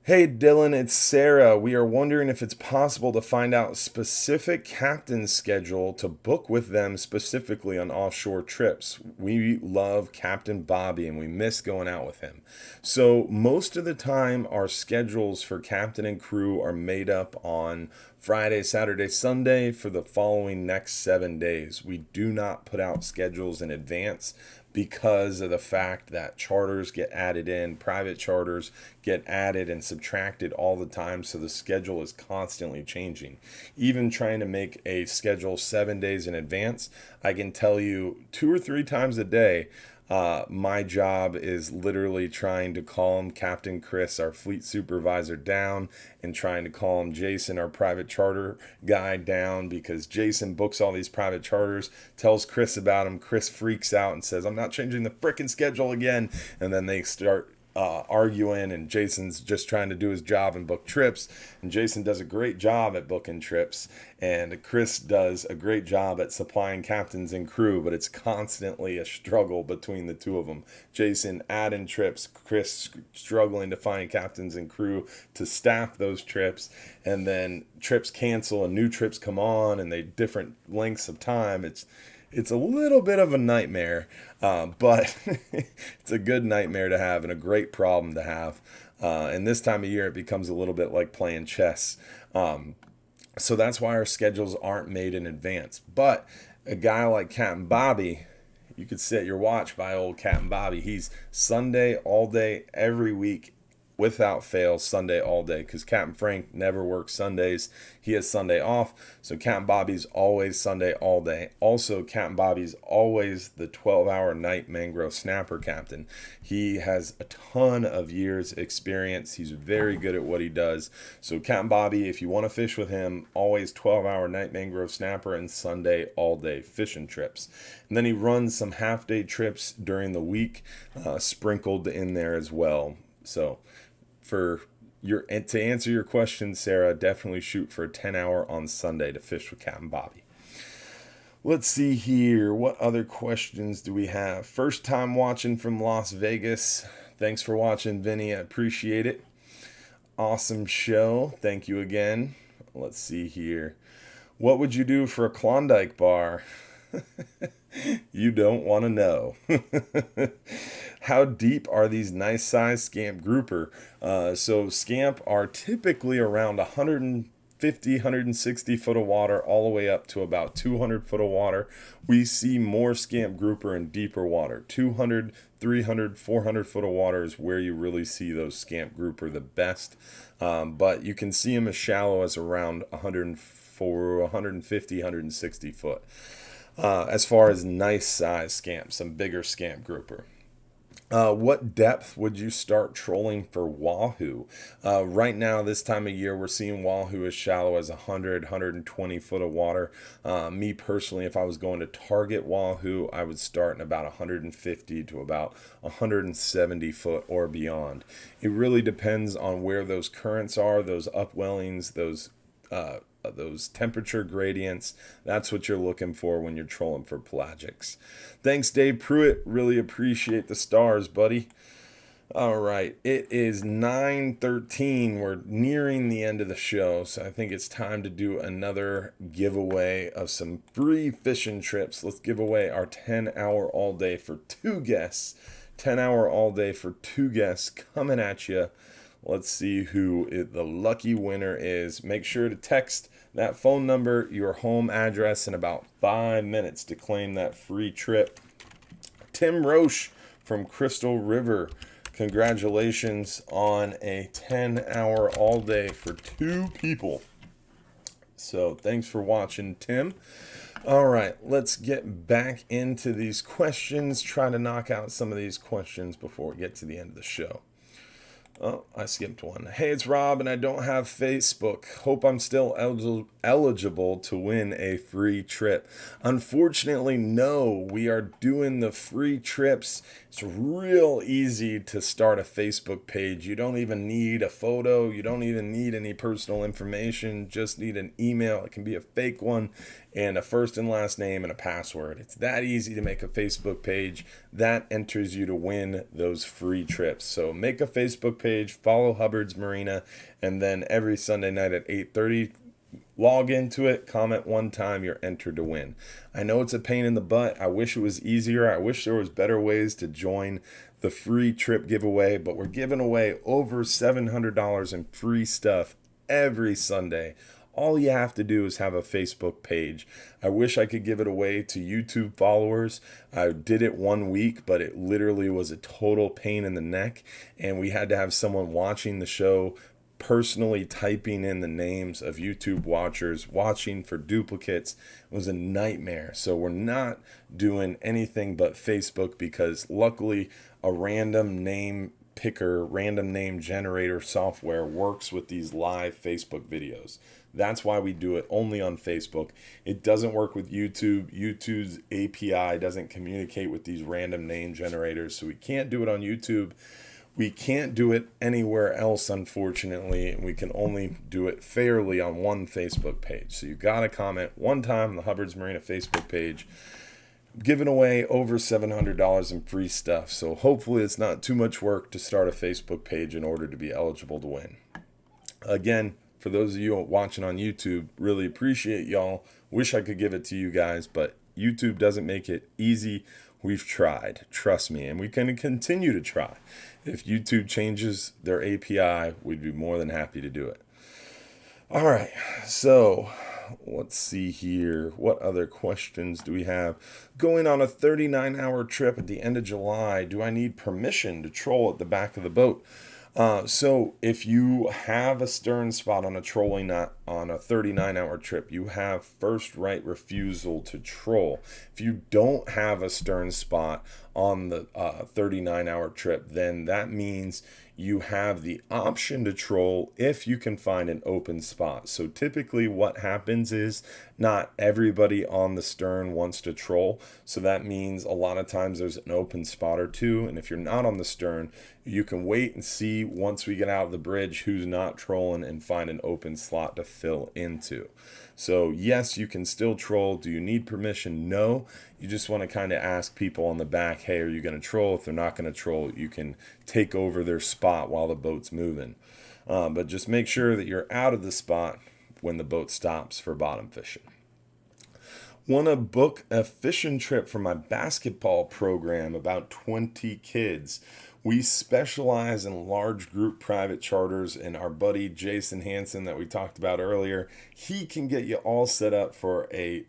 Hey Dylan, it's Sarah. We are wondering if it's possible to find out specific captain's schedule to book with them specifically on offshore trips. We love Captain Bobby and we miss going out with him. So most of the time our schedules for captain and crew are made up on Friday, Saturday, Sunday for the following next 7 days. We do not put out schedules in advance because of the fact that charters get added in, private charters get added and subtracted all the time, so the schedule is constantly changing. Even trying to make a schedule 7 days in advance, I can tell you 2 or 3 times a day, my job is literally trying to calm Captain Chris, our fleet supervisor, down, and trying to calm Jason, our private charter guy, down, because Jason books all these private charters, tells Chris about them. Chris freaks out and says, I'm not changing the frickin' schedule again. And then they start arguing, and Jason's just trying to do his job and book trips, and Jason does a great job at booking trips, and Chris does a great job at supplying captains and crew, but it's constantly a struggle between the two of them. Jason adding trips, Chris struggling to find captains and crew to staff those trips, and then trips cancel and new trips come on, and they different lengths of time. It's a little bit of a nightmare, but it's a good nightmare to have and a great problem to have. And this time of year, it becomes a little bit like playing chess. So that's why our schedules aren't made in advance. But a guy like Captain Bobby, you could set your watch by old Captain Bobby. He's Sunday all day, every week, without fail Sunday all day, because Captain Frank never works Sundays. He has Sunday off. So Captain Bobby's always Sunday all day. Also, Captain Bobby's always the 12-hour night mangrove snapper captain. He has a ton of years experience. He's very good at what he does. So Captain Bobby, if you want to fish with him, always 12-hour night mangrove snapper and Sunday all day fishing trips. And then he runs some half-day trips during the week, sprinkled in there as well. So to answer your question, Sarah, definitely shoot for a 10-hour on Sunday to fish with Captain Bobby. Let's see here. What other questions do we have? First time watching from Las Vegas. Thanks for watching, Vinny. I appreciate it. Awesome show. Thank you again. Let's see here. What would you do for a Klondike bar? You don't want to know. How deep are these nice size scamp grouper? So scamp are typically around 150, 160 foot of water all the way up to about 200 foot of water. We see more scamp grouper in deeper water. 200, 300, 400 foot of water is where you really see those scamp grouper the best. But you can see them as shallow as around 104, 150, 160 foot. As far as nice size scamp, some bigger scamp grouper. What depth would you start trolling for wahoo? Right now, this time of year, we're seeing wahoo as shallow as 100, 120 foot of water. Me personally, if I was going to target wahoo, I would start in about 150 to about 170 foot or beyond. It really depends on where those currents are, those upwellings, those temperature gradients. That's what you're looking for when you're trolling for pelagics. Thanks, Dave Pruitt. Really appreciate the stars, buddy. All right, it is 9:13. We're nearing the end of the show, so I think it's time to do another giveaway of some free fishing trips. Let's give away our 10-hour all day for 2 guests. 10-hour all day for 2 guests coming at you. Let's see who the lucky winner is. Make sure to text that phone number, your home address in about 5 minutes to claim that free trip. Tim Roche from Crystal River. Congratulations on a 10-hour all day for 2 people. So thanks for watching, Tim. All right, let's get back into these questions. Try to knock out some of these questions before we get to the end of the show. Oh, I skipped one. Hey, it's Rob, and I don't have Facebook. Hope I'm still eligible to win a free trip. Unfortunately, no. We are doing the free trips. It's real easy to start a Facebook page. You don't even need a photo. You don't even need any personal information. Just need an email. It can be a fake one, and a first and last name and a password. It's that easy to make a Facebook page. That enters you to win those free trips. So make a Facebook page, follow Hubbard's Marina, and then every Sunday night at 8:30, log into it, comment one time, you're entered to win. I know it's a pain in the butt. I wish it was easier. I wish there was better ways to join the free trip giveaway, but we're giving away over $700 in free stuff every Sunday. All you have to do is have a Facebook page. I wish I could give it away to YouTube followers. I did it 1 week, but it literally was a total pain in the neck. And we had to have someone watching the show personally typing in the names of YouTube watchers, watching for duplicates. It was a nightmare. So we're not doing anything but Facebook because luckily a random name picker, random name generator software works with these live Facebook videos. That's why we do it only on Facebook. It doesn't work with YouTube. YouTube's API doesn't communicate with these random name generators, so we can't do it on YouTube. We can't do it anywhere else, unfortunately, and we can only do it fairly on one Facebook page. So you got to comment one time on the Hubbard's Marina Facebook page. Giving away over $700 in free stuff, so hopefully it's not too much work to start a Facebook page in order to be eligible to win. Again, for those of you watching on YouTube, really appreciate y'all. Wish I could give it to you guys, but YouTube doesn't make it easy. We've tried, trust me, and we can continue to try. If YouTube changes their API, we'd be more than happy to do it. All right, so let's see here. What other questions do we have? Going on a 39-hour trip at the end of July, do I need permission to troll at the back of the boat? So if you have a stern spot on a trolling not on a 39-hour trip, you have first right refusal to troll. If you don't have a stern spot on the 39-hour trip, then that means you have the option to troll if you can find an open spot. So typically what happens is not everybody on the stern wants to troll. So that means a lot of times there's an open spot or two. And if you're not on the stern, you can wait and see once we get out of the bridge who's not trolling and find an open slot to fill into. So yes, you can still troll. Do you need permission? No. You just want to kind of ask people on the back, hey, are you going to troll? If they're not going to troll, you can take over their spot while the boat's moving. But just make sure that you're out of the spot when the boat stops for bottom fishing. Want to book a fishing trip for my basketball program, about 20 kids. We specialize in large group private charters, and our buddy Jason Hansen that we talked about earlier, he can get you all set up for a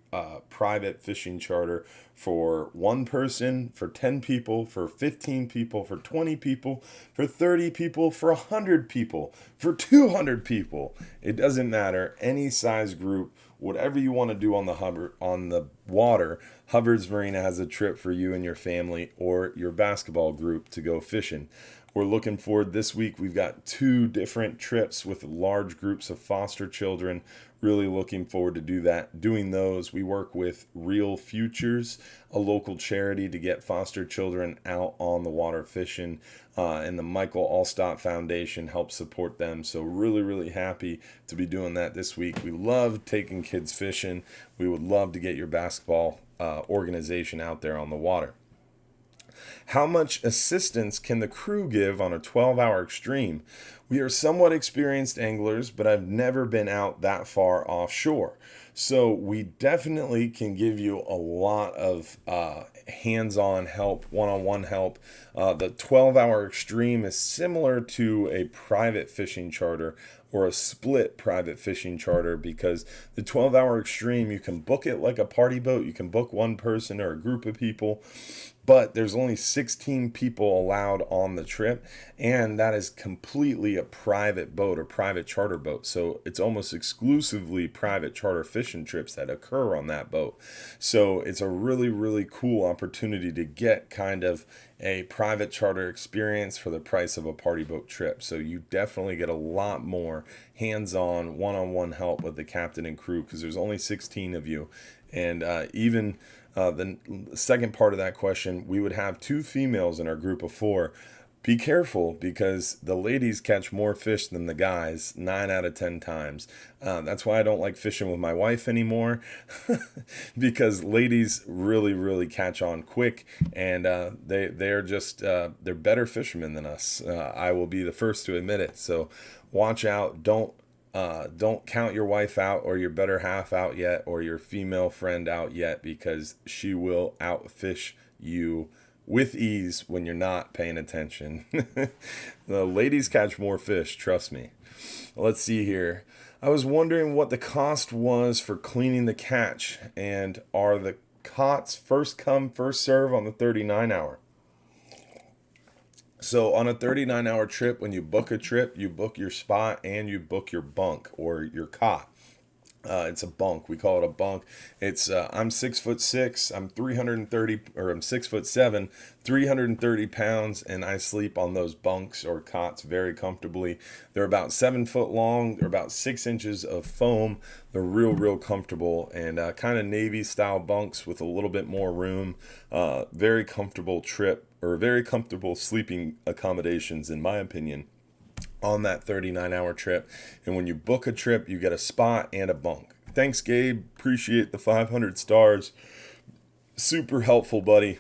private fishing charter for one person, for 10 people, for 15 people, for 20 people, for 30 people, for 100 people, for 200 people. It doesn't matter, any size group. Whatever you want to do on the water, Hubbard's Marina has a trip for you and your family or your basketball group to go fishing. We're looking forward this week. We've got 2 different trips with large groups of foster children. Really looking forward to doing those. We work with Real Futures, a local charity, to get foster children out on the water fishing. And the Michael Allstott Foundation helps support them. So really, really happy to be doing that this week. We love taking kids fishing. We would love to get your basketball organization out there on the water. How much assistance can the crew give on a 12-hour extreme? We are somewhat experienced anglers, but I've never been out that far offshore. So we definitely can give you a lot of hands-on help, one-on-one help. The 12-hour extreme is similar to a private fishing charter or a split private fishing charter, because the 12-hour extreme, you can book it like a party boat. You can book one person or a group of people, but there's only 16 people allowed on the trip, and that is completely a private boat or private charter boat. So it's almost exclusively private charter fishing trips that occur on that boat. So it's a really, really cool opportunity to get kind of a private charter experience for the price of a party boat trip. So you definitely get a lot more hands-on, one-on-one help with the captain and crew, because there's only 16 of you. And even the second part of that question, we would have 2 females in our group of 4. Be careful, because the ladies catch more fish than the guys 9 out of 10 times. That's why I don't like fishing with my wife anymore, because ladies really, really catch on quick, and they're just they're better fishermen than us. I will be the first to admit it. So watch out. Don't count your wife out or your better half out yet, or your female friend out yet, because she will outfish you with ease when you're not paying attention. The ladies catch more fish, trust me. Let's see here. I was wondering what the cost was for cleaning the catch, and are the cots first come, first serve on the 39-hour? So on a 39-hour trip, when you book a trip, you book your spot and you book your bunk or your cot. It's a bunk. We call it a bunk. It's I'm 6'6". I'm 330, or I'm 6'7", 330 pounds, and I sleep on those bunks or cots very comfortably. They're about 7 foot long. They're about 6 inches of foam. They're real, real comfortable, and kind of Navy style bunks with a little bit more room. Very comfortable trip, or very comfortable sleeping accommodations, in my opinion, on that 39-hour trip. And when you book a trip, you get a spot and a bunk. Thanks, Gabe. Appreciate the 500 stars. Super helpful, buddy.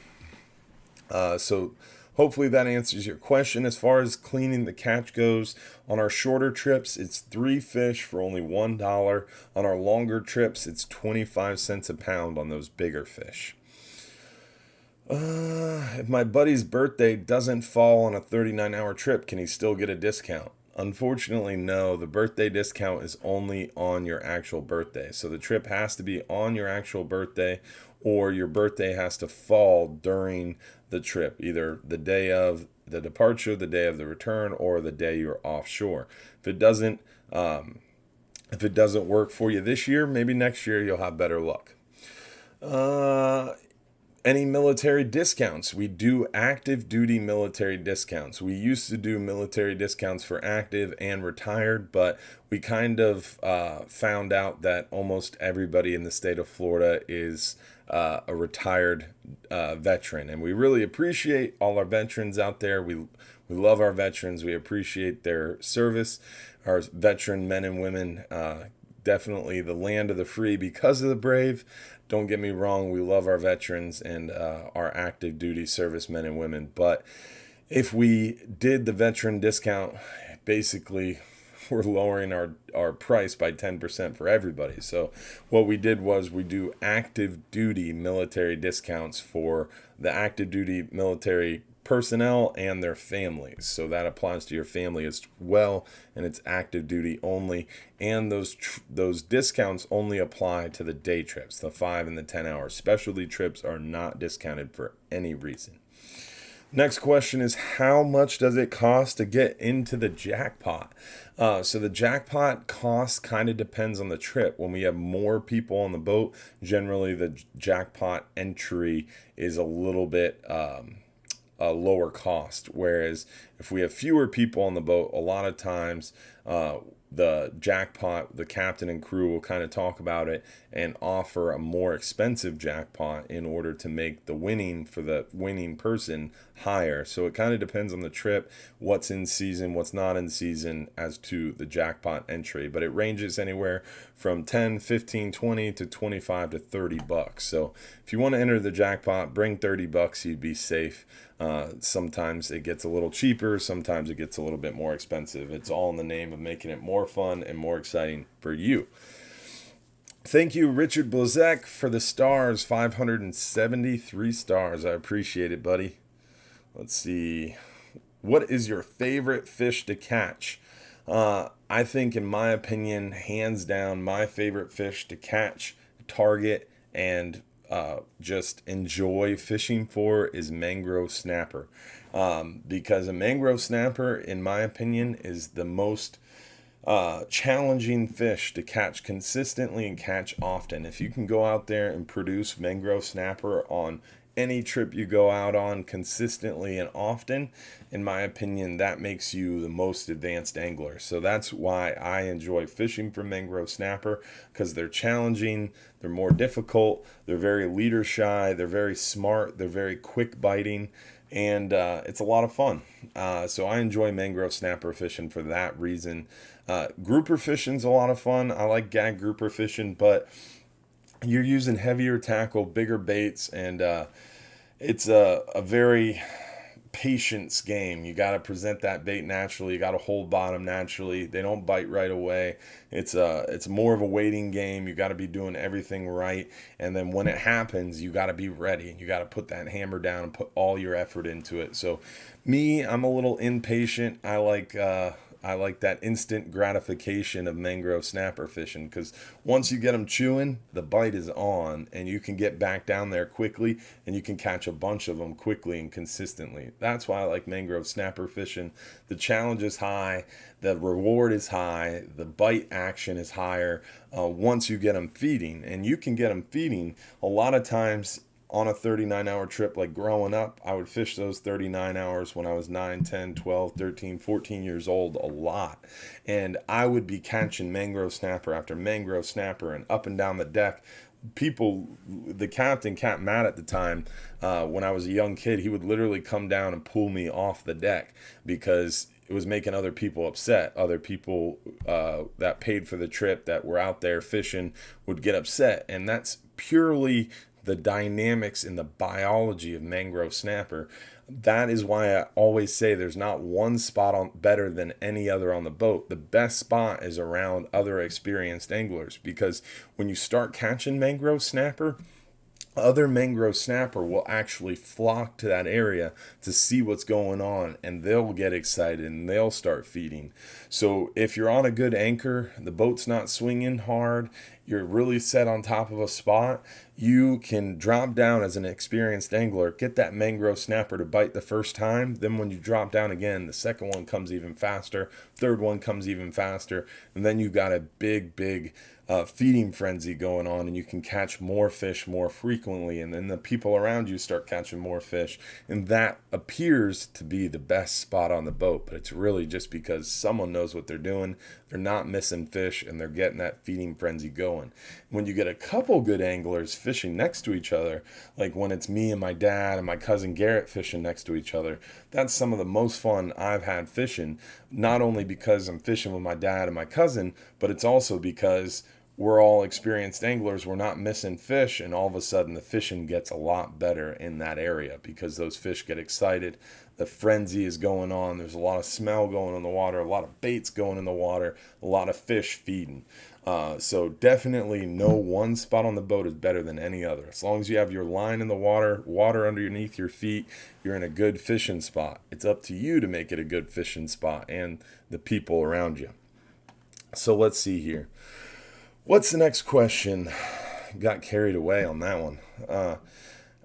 So hopefully that answers your question. As far as cleaning the catch goes, on our shorter trips, it's 3 fish for only $1. On our longer trips, it's 25 cents a pound on those bigger fish. If my buddy's birthday doesn't fall on a 39-hour trip, can he still get a discount? Unfortunately, no. The birthday discount is only on your actual birthday. So the trip has to be on your actual birthday, or your birthday has to fall during the trip, either the day of, the departure, the day of the return, or the day you're offshore. If it doesn't work for you this year, maybe next year you'll have better luck. Any military discounts? We do active duty military discounts. We used to do military discounts for active and retired, but we kind of found out that almost everybody in the state of Florida is a retired veteran, and we really appreciate all our veterans out there. We love our veterans. We appreciate their service. Our veteran men and women, definitely the land of the free because of the brave. Don't get me wrong, we love our veterans and our active duty servicemen and women. But if we did the veteran discount, basically we're lowering our price by 10% for everybody. So what we did was we do active duty military discounts for the active duty military personnel and their families. So that applies to your family as well, and it's active duty only. And those discounts only apply to the day trips, the 5 and the 10 hours. Specialty trips are not discounted for any reason. Next question is, how much does it cost to get into the jackpot? So the jackpot cost kind of depends on the trip. When we have more people on the boat, generally the jackpot entry is a little bit a lower cost. Whereas if we have fewer people on the boat, a lot of times the jackpot, the captain and crew will kind of talk about it and offer a more expensive jackpot in order to make the winning for the winning person higher. So it kind of depends on the trip, what's in season, what's not in season as to the jackpot entry. But it ranges anywhere from 10, 15, 20 to 25 to 30 bucks. So if you want to enter the jackpot, bring 30 bucks, you'd be safe. Sometimes it gets a little cheaper, sometimes it gets a little bit more expensive. It's all in the name of making it more fun and more exciting for you. Thank you, Richard Blazek, for the stars, 573 stars. I appreciate it, buddy. Let's see. What is your favorite fish to catch? I think, in my opinion, hands down, my favorite fish to catch, target, and just enjoy fishing for is mangrove snapper. Because a mangrove snapper, in my opinion, is the most challenging fish to catch consistently and catch often. If you can go out there and produce mangrove snapper on any trip you go out on consistently and often, in my opinion, that makes you the most advanced angler. So that's why I enjoy fishing for mangrove snapper, because they're challenging, they're more difficult, they're very leader shy, they're very smart, they're very quick biting, and it's a lot of fun. So I enjoy mangrove snapper fishing for that reason. Grouper fishing's a lot of fun. I like gag grouper fishing, but you're using heavier tackle, bigger baits, and it's a very patience game. You got to present that bait naturally. You got to hold bottom naturally. They don't bite right away. It's more of a waiting game. You got to be doing everything right, and then when it happens, you got to be ready. You got to put that hammer down and put all your effort into it. So me, I'm a little impatient. I like that instant gratification of mangrove snapper fishing, because once you get them chewing, the bite is on, and you can get back down there quickly, and you can catch a bunch of them quickly and consistently. That's why I like mangrove snapper fishing. The challenge is high, the reward is high, the bite action is higher once you get them feeding, and you can get them feeding a lot of times. On a 39-hour trip, like growing up, I would fish those 39 hours when I was 9, 10, 12, 13, 14 years old a lot. And I would be catching mangrove snapper after mangrove snapper and up and down the deck. The captain, Cap Matt at the time, when I was a young kid, he would literally come down and pull me off the deck because it was making other people upset. Other people that paid for the trip that were out there fishing would get upset. And that's purely the dynamics in the biology of mangrove snapper. That is why I always say there's not one spot on better than any other on the boat. The best spot is around other experienced anglers, because when you start catching mangrove snapper, other mangrove snapper will actually flock to that area to see what's going on, and they'll get excited and they'll start feeding. So if you're on a good anchor, the boat's not swinging hard, you're really set on top of a spot, you can drop down as an experienced angler, get that mangrove snapper to bite the first time. Then when you drop down again, the second one comes even faster, third one comes even faster, and then you got a big feeding frenzy going on, and you can catch more fish more frequently, and then the people around you start catching more fish, and that appears to be the best spot on the boat, but it's really just because someone knows what they're doing. They're not missing fish, and they're getting that feeding frenzy going. When you get a couple good anglers fishing next to each other, like when it's me and my dad and my cousin Garrett fishing next to each other, that's some of the most fun I've had fishing, not only because I'm fishing with my dad and my cousin, but it's also because we're all experienced anglers. We're not missing fish, and all of a sudden the fishing gets a lot better in that area because those fish get excited. The frenzy is going on. There's a lot of smell going in the water, a lot of baits going in the water, a lot of fish feeding. So definitely no one spot on the boat is better than any other. As long as you have your line in the water, water underneath your feet, you're in a good fishing spot. It's up to you to make it a good fishing spot and the people around you. So let's see here. What's the next question? Got carried away on that one.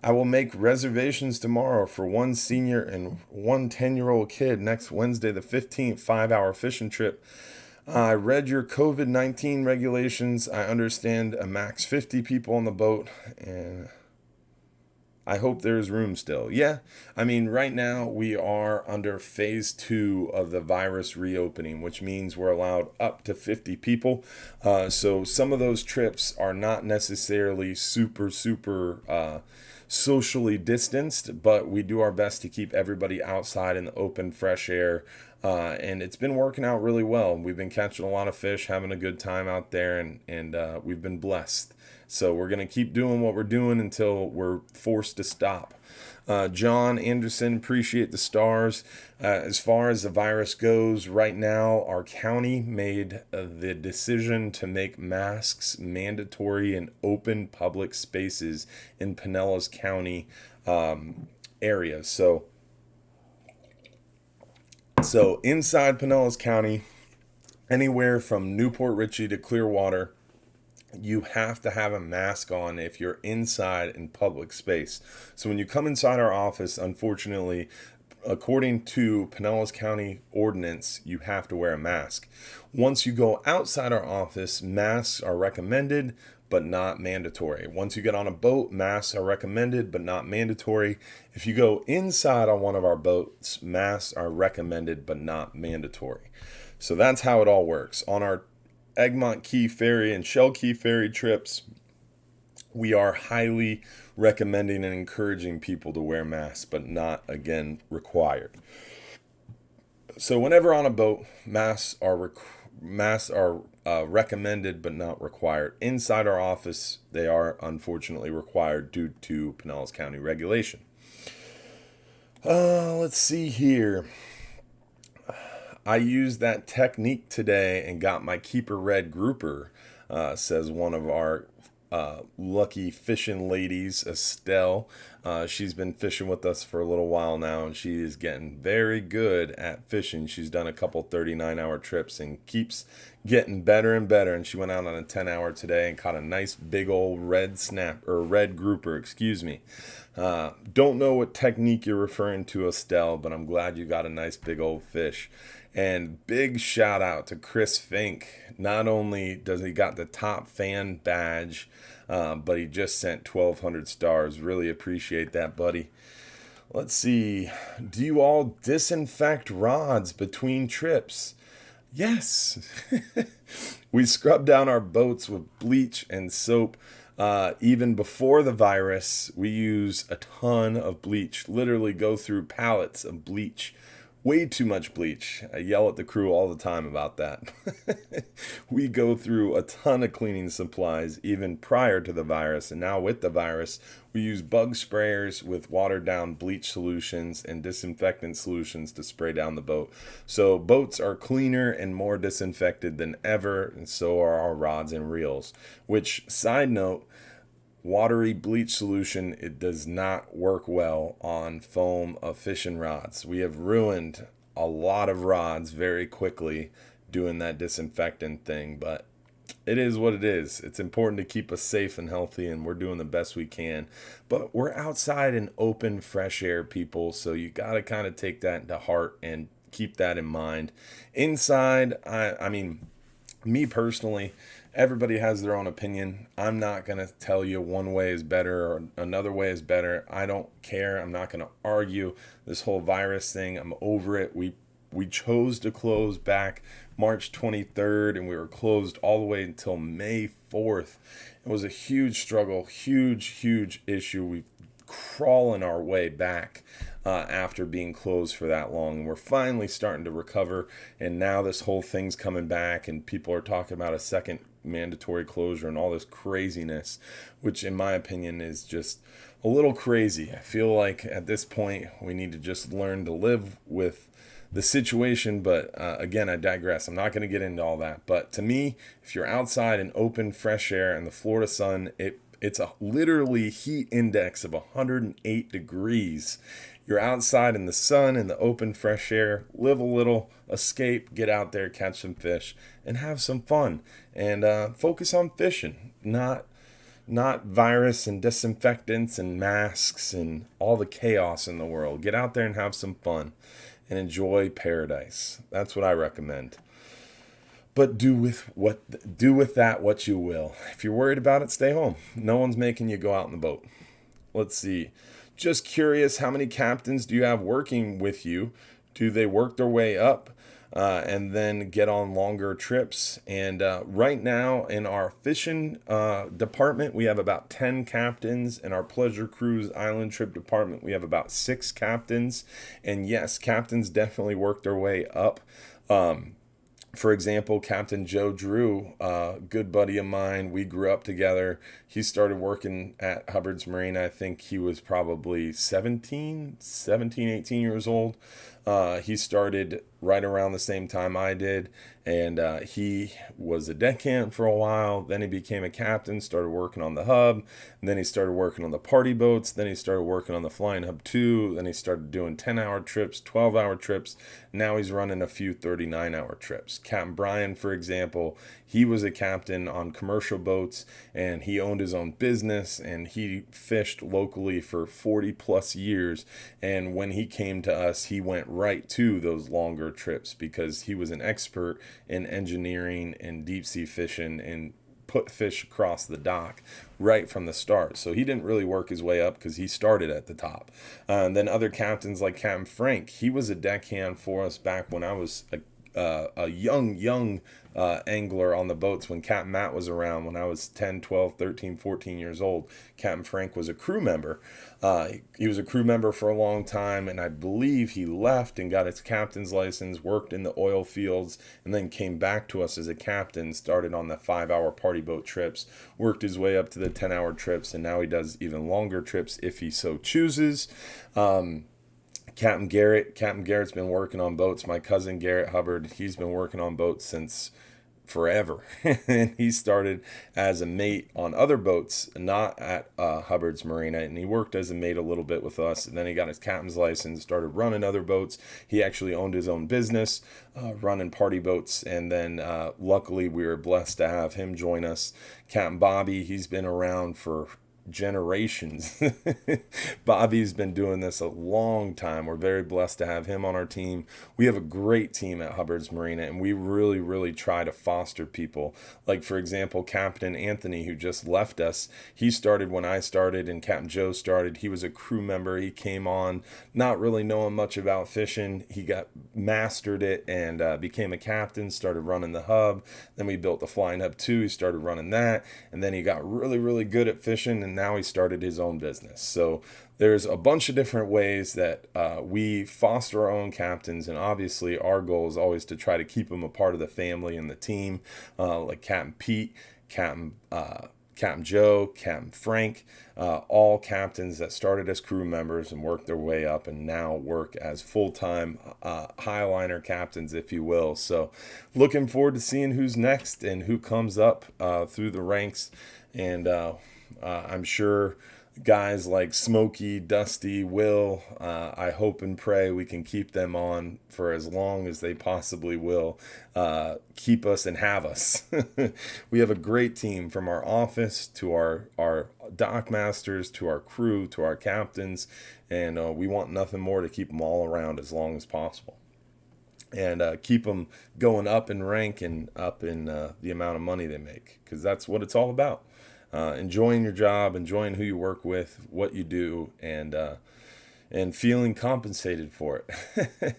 I will make reservations tomorrow for one senior and one 10-year-old kid next Wednesday the 15th, 5-hour fishing trip. I read your COVID-19 regulations. I understand a max 50 people on the boat, and I hope there's room still. Yeah, I mean, right now we are under phase 2 of the virus reopening, which means we're allowed up to 50 people. So some of those trips are not necessarily super socially distanced, but we do our best to keep everybody outside in the open, fresh air. And it's been working out really well. We've been catching a lot of fish, having a good time out there, and we've been blessed. So we're going to keep doing what we're doing until we're forced to stop. John Anderson, appreciate the stars. As far as the virus goes, right now, our county made the decision to make masks mandatory in open public spaces in Pinellas County area. So inside Pinellas County, anywhere from Newport Richey to Clearwater, you have to have a mask on if you're inside in public space. So when you come inside our office, unfortunately, according to Pinellas County ordinance, you have to wear a mask. Once you go outside our office, masks are recommended but not mandatory. Once you get on a boat, masks are recommended but not mandatory. If you go inside on one of our boats, masks are recommended but not mandatory. So that's how it all works. On our Egmont Key Ferry and Shell Key Ferry trips, we are highly recommending and encouraging people to wear masks, but not, again, required. So whenever on a boat, masks are recommended but not required. Inside our office, they are unfortunately required due to Pinellas County regulation. Let's see here. I used that technique today and got my keeper red grouper, says one of our lucky fishing ladies, Estelle. She's been fishing with us for a little while now, and she is getting very good at fishing. She's done a couple 39-hour trips and keeps getting better and better. And she went out on a 10-hour today and caught a nice big old red grouper, Don't know what technique you're referring to, Estelle, but I'm glad you got a nice big old fish. And big shout out to Chris Fink. Not only does he got the top fan badge, but he just sent 1,200 stars. Really appreciate that, buddy. Let's see. Do you all disinfect rods between trips? Yes. We scrub down our boats with bleach and soap. Even before the virus, we use a ton of bleach. Literally go through pallets of bleach. Way too much bleach. I yell at the crew all the time about that. We go through a ton of cleaning supplies even prior to the virus, and now with the virus, we use bug sprayers with watered down bleach solutions and disinfectant solutions to spray down the boat. So boats are cleaner and more disinfected than ever, and so are our rods and reels. Which, side note, watery bleach solution, it does not work well on foam of fishing rods. We have ruined a lot of rods very quickly doing that disinfectant thing, but it is what it is. It's important to keep us safe and healthy, and we're doing the best we can. But we're outside in open, fresh air, people, so you got to kind of take that to heart and keep that in mind. Inside, I mean, me personally, everybody has their own opinion. I'm not going to tell you one way is better or another way is better. I don't care. I'm not going to argue this whole virus thing. I'm over it. We chose to close back March 23rd, and we were closed all the way until May 4th. It was a huge struggle, huge issue. We crawling our way back after being closed for that long. And we're finally starting to recover, and now this whole thing's coming back, and people are talking about a second mandatory closure and all this craziness, which in my opinion is just a little crazy. I feel like at this point we need to just learn to live with the situation, but again, I digress. I'm not going to get into all that. But to me, if you're outside in open, fresh air and the Florida sun, it's a literally heat index of 108 degrees. You're outside in the sun and the open, fresh air. Live a little, escape, get out there, catch some fish, and have some fun. And focus on fishing, not virus and disinfectants and masks and all the chaos in the world. Get out there and have some fun and enjoy paradise. That's what I recommend. But do with that what you will. If you're worried about it, stay home. No one's making you go out in the boat. Let's see. Just curious, how many captains do you have working with you? Do they work their way up and then get on longer trips? And right now in our fishing department, we have about 10 captains. In our pleasure cruise island trip department, we have about 6 captains. And yes, captains definitely work their way up. For example, Captain Joe Drew, a good buddy of mine, we grew up together. He started working at Hubbard's Marina. I think he was probably 17, 18 years old. He started right around the same time I did, and he was a deckhand for a while. Then he became a captain, started working on the hub, and then he started working on the party boats. Then he started working on the Flying Hub 2. Then he started doing 10-hour trips, 12-hour trips. Now he's running a few 39-hour trips. Captain Brian, for example, he was a captain on commercial boats, and he owned his own business, and he fished locally for 40 plus years. And when he came to us, he went right to those longer trips because he was an expert in engineering and deep sea fishing and put fish across the dock right from the start. So he didn't really work his way up because he started at the top. And then other captains like Captain Frank, he was a deckhand for us back when I was a young angler on the boats when Captain Matt was around. When I was 10, 12, 13, 14 years old, Captain Frank was a crew member. He was a crew member for a long time, and I believe he left and got his captain's license, worked in the oil fields, and then came back to us as a captain, started on the 5-hour party boat trips, worked his way up to the 10-hour trips, and now he does even longer trips if he so chooses. Captain Garrett's been working on boats. My cousin Garrett Hubbard, he's been working on boats since forever. And he started as a mate on other boats, not at Hubbard's Marina, and he worked as a mate a little bit with us, and then he got his captain's license, started running other boats. He actually owned his own business, running party boats, and then luckily we were blessed to have him join us. Captain Bobby, he's been around for generations. Bobby's been doing this a long time. We're very blessed to have him on our team. We have a great team at Hubbard's Marina, and we really try to foster people. Like, for example, Captain Anthony, who just left us, he started when I started and Captain Joe started. He was a crew member. He came on not really knowing much about fishing. He mastered it and became a captain, started running the hub. Then we built the Flying Hub 2. He started running that, and then he got really good at fishing, and now he started his own business. So there's a bunch of different ways that we foster our own captains, and obviously our goal is always to try to keep them a part of the family and the team, like Captain Pete, Captain Joe, Captain Frank, all captains that started as crew members and worked their way up and now work as full-time highliner captains, if you will. So looking forward to seeing who's next and who comes up through the ranks. And I'm sure guys like Smokey, Dusty, Will. I hope and pray we can keep them on for as long as they possibly will keep us and have us. We have a great team, from our office to our dock masters to our crew to our captains, and we want nothing more to keep them all around as long as possible, and keep them going up in rank and up in the amount of money they make, because that's what it's all about. Enjoying your job, enjoying who you work with, what you do, and feeling compensated for it.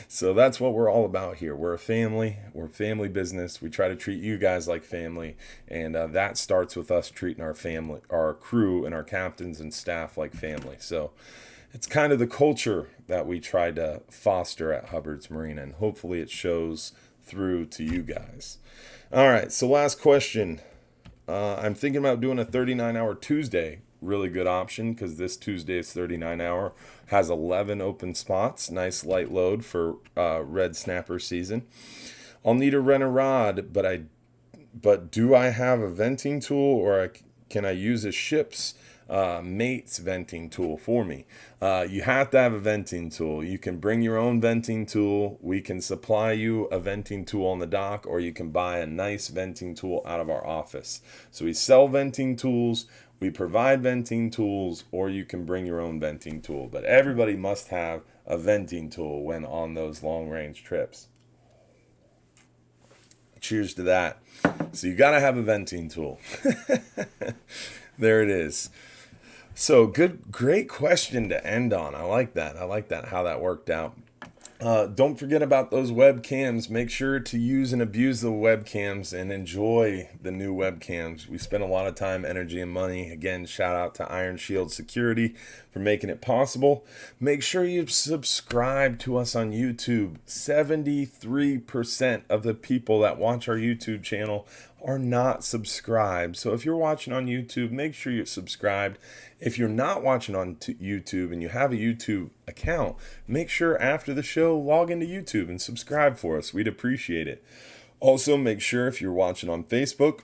So that's what we're all about here. We're a family. We're a family business. We try to treat you guys like family, and that starts with us treating our family, our crew, and our captains and staff like family. So it's kind of the culture that we try to foster at Hubbard's Marina, and hopefully it shows through to you guys. All right, so last question. I'm thinking about doing a 39-hour Tuesday. Really good option, because this Tuesday is 39-hour. Has 11 open spots. Nice light load for red snapper season. I'll need to rent a rod, but do I have a venting tool, or can I use a ship's mate's venting tool for me? You have to have a venting tool. You can bring your own venting tool. We can supply you a venting tool on the dock, or you can buy a nice venting tool out of our office. So we sell venting tools, we provide venting tools, or you can bring your own venting tool. But everybody must have a venting tool when on those long range trips. Cheers to that. So you got to have a venting tool. There it is. So great question to end on. I like that. How that worked out. Don't forget about those webcams. Make sure to use and abuse the webcams and enjoy the new webcams. We spent a lot of time, energy, and money. Again, shout out to Iron Shield Security for making it possible. Make sure you subscribe to us on YouTube. 73% of the people that watch our YouTube channel are not subscribed. So if you're watching on YouTube, make sure you're subscribed. If you're not watching on YouTube and you have a YouTube account, make sure after the show, log into YouTube and subscribe for us. We'd appreciate it. Also, make sure if you're watching on Facebook,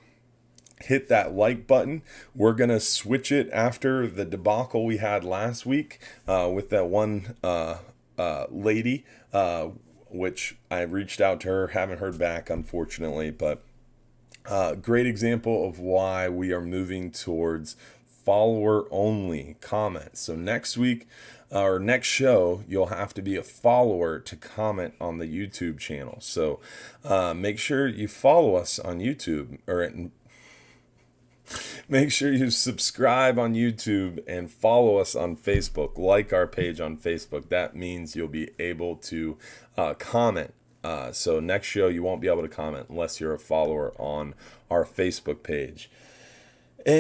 hit that like button. We're going to switch it after the debacle we had last week with that one lady, which I reached out to her, haven't heard back, unfortunately, but great example of why we are moving towards follower only comments. So next week or next show, you'll have to be a follower to comment on the YouTube channel. So make sure you follow us on YouTube, or make sure you subscribe on YouTube and follow us on Facebook. Like our page on Facebook. That means you'll be able to comment. So next show you won't be able to comment unless you're a follower on our Facebook page. And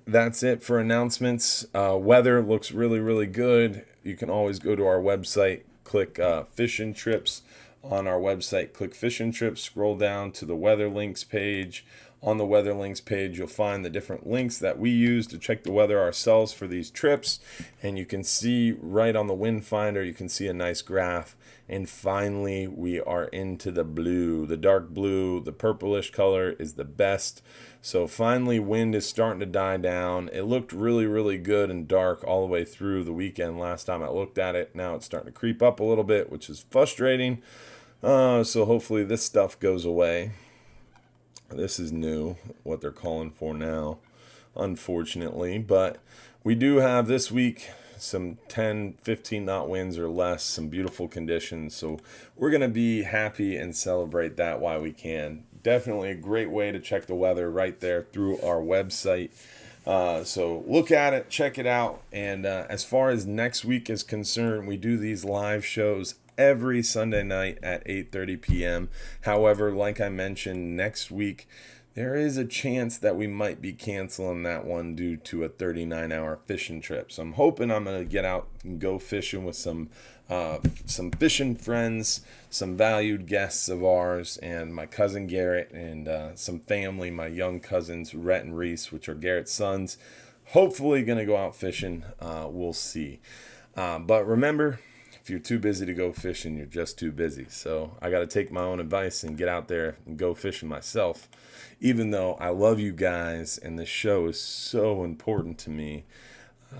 that's it for announcements. Weather looks really, really good. You can always go to our website, click Fishing Trips on our website, click Fishing Trips, scroll down to the weather links page. On the weather links page, you'll find the different links that we use to check the weather ourselves for these trips. And you can see right on the wind finder, you can see a nice graph. And finally, we are into the blue, the dark blue. The purplish color is the best. So finally, wind is starting to die down. It looked really, really good and dark all the way through the weekend last time I looked at it. Now it's starting to creep up a little bit, which is frustrating. So hopefully this stuff goes away. This is new, what they're calling for now, unfortunately. But we do have this week some 10, 15 knot winds or less, some beautiful conditions. So we're going to be happy and celebrate that while we can. Definitely a great way to check the weather right there through our website. So look at it, check it out. And as far as next week is concerned, we do these live shows every Sunday night at 8:30 p.m. However, like I mentioned, next week there is a chance that we might be canceling that one due to a 39-hour fishing trip. So I'm hoping I'm going to get out and go fishing with some fishing friends, some valued guests of ours, and my cousin Garrett, and some family, my young cousins Rhett and Reese, which are Garrett's sons. Hopefully going to go out fishing. We'll see. But remember, if you're too busy to go fishing, you're just too busy. So I got to take my own advice and get out there and go fishing myself. Even though I love you guys and the show is so important to me,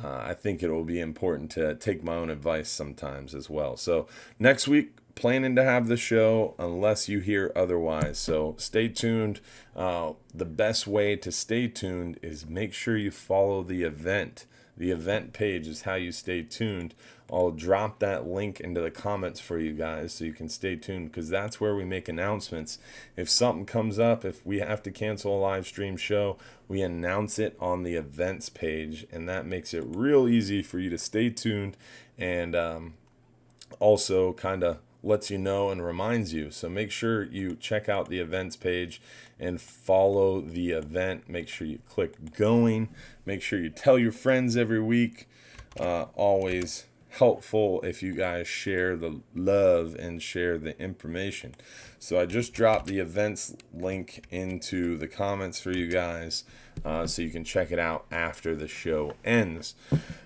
I think it will be important to take my own advice sometimes as well. So next week, planning to have the show unless you hear otherwise. So stay tuned. The best way to stay tuned is make sure you follow the event. The event page is how you stay tuned. I'll drop that link into the comments for you guys so you can stay tuned, because that's where we make announcements. If something comes up, if we have to cancel a live stream show, we announce it on the events page, and that makes it real easy for you to stay tuned, and also kind of lets you know and reminds you. So make sure you check out the events page and follow the event. Make sure you click going. Make sure you tell your friends every week. Always helpful if you guys share the love and share the information. So I just dropped the events link into the comments for you guys, so you can check it out after the show ends.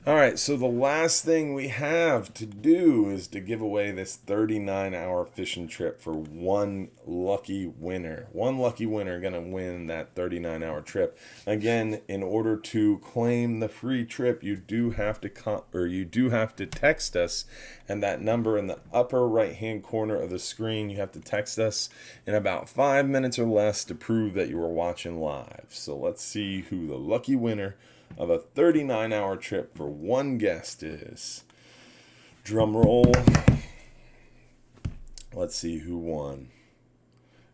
All right, so the last thing we have to do is to give away this 39-hour fishing trip for one lucky winner. One lucky winner going to win that 39-hour trip. Again, in order to claim the free trip, you do have to text us, and that number in the upper right-hand corner of the screen, you have to text us in about 5 minutes or less to prove that you were watching live. So let's see who the lucky winner of a 39-hour trip for one guest is. Drum roll. Let's see who won.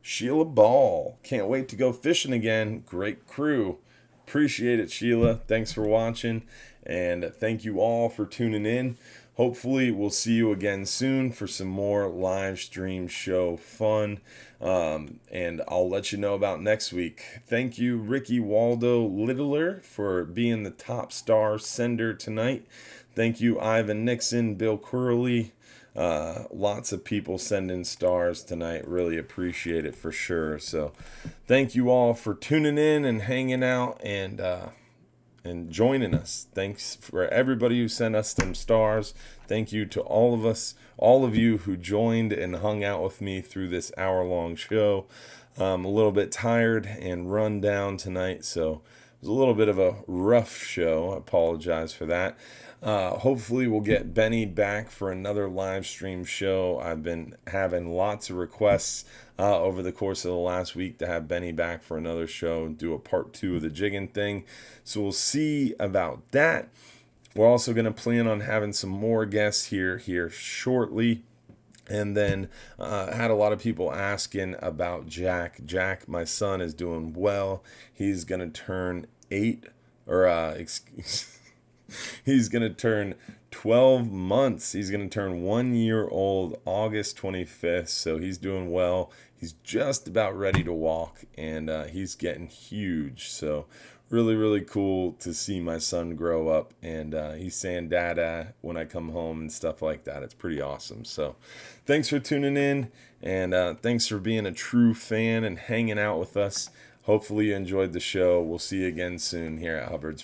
Sheila Ball. Can't wait to go fishing again. Great crew. Appreciate it, Sheila. Thanks for watching, and thank you all for tuning in. Hopefully we'll see you again soon for some more live stream show fun, and I'll let you know about next week. Thank you, Ricky Waldo Littler, for being the top star sender tonight. Thank you, Ivan Nixon, Bill Curley. Lots of people sending stars tonight. Really appreciate it for sure. So thank you all for tuning in and hanging out and joining us. Thanks for everybody who sent us some stars. Thank you to all of you who joined and hung out with me through this hour-long show. I'm a little bit tired and run down tonight, so it was a little bit of a rough show. I apologize for that. Hopefully we'll get Benny back for another live stream show. I've been having lots of requests over the course of the last week to have Benny back for another show and do a part 2 of the jigging thing. So we'll see about that. We're also going to plan on having some more guests here shortly. And then had a lot of people asking about Jack. Jack, my son, is doing well. He's going to turn 8, or he's going to turn 12 months. He's going to turn 1 year old August 25th. So he's doing well. He's just about ready to walk, and he's getting huge. So really, really cool to see my son grow up, and he's saying Dada when I come home and stuff like that. It's pretty awesome. So thanks for tuning in, and thanks for being a true fan and hanging out with us. Hopefully you enjoyed the show. We'll see you again soon here at Hubbard's Marina.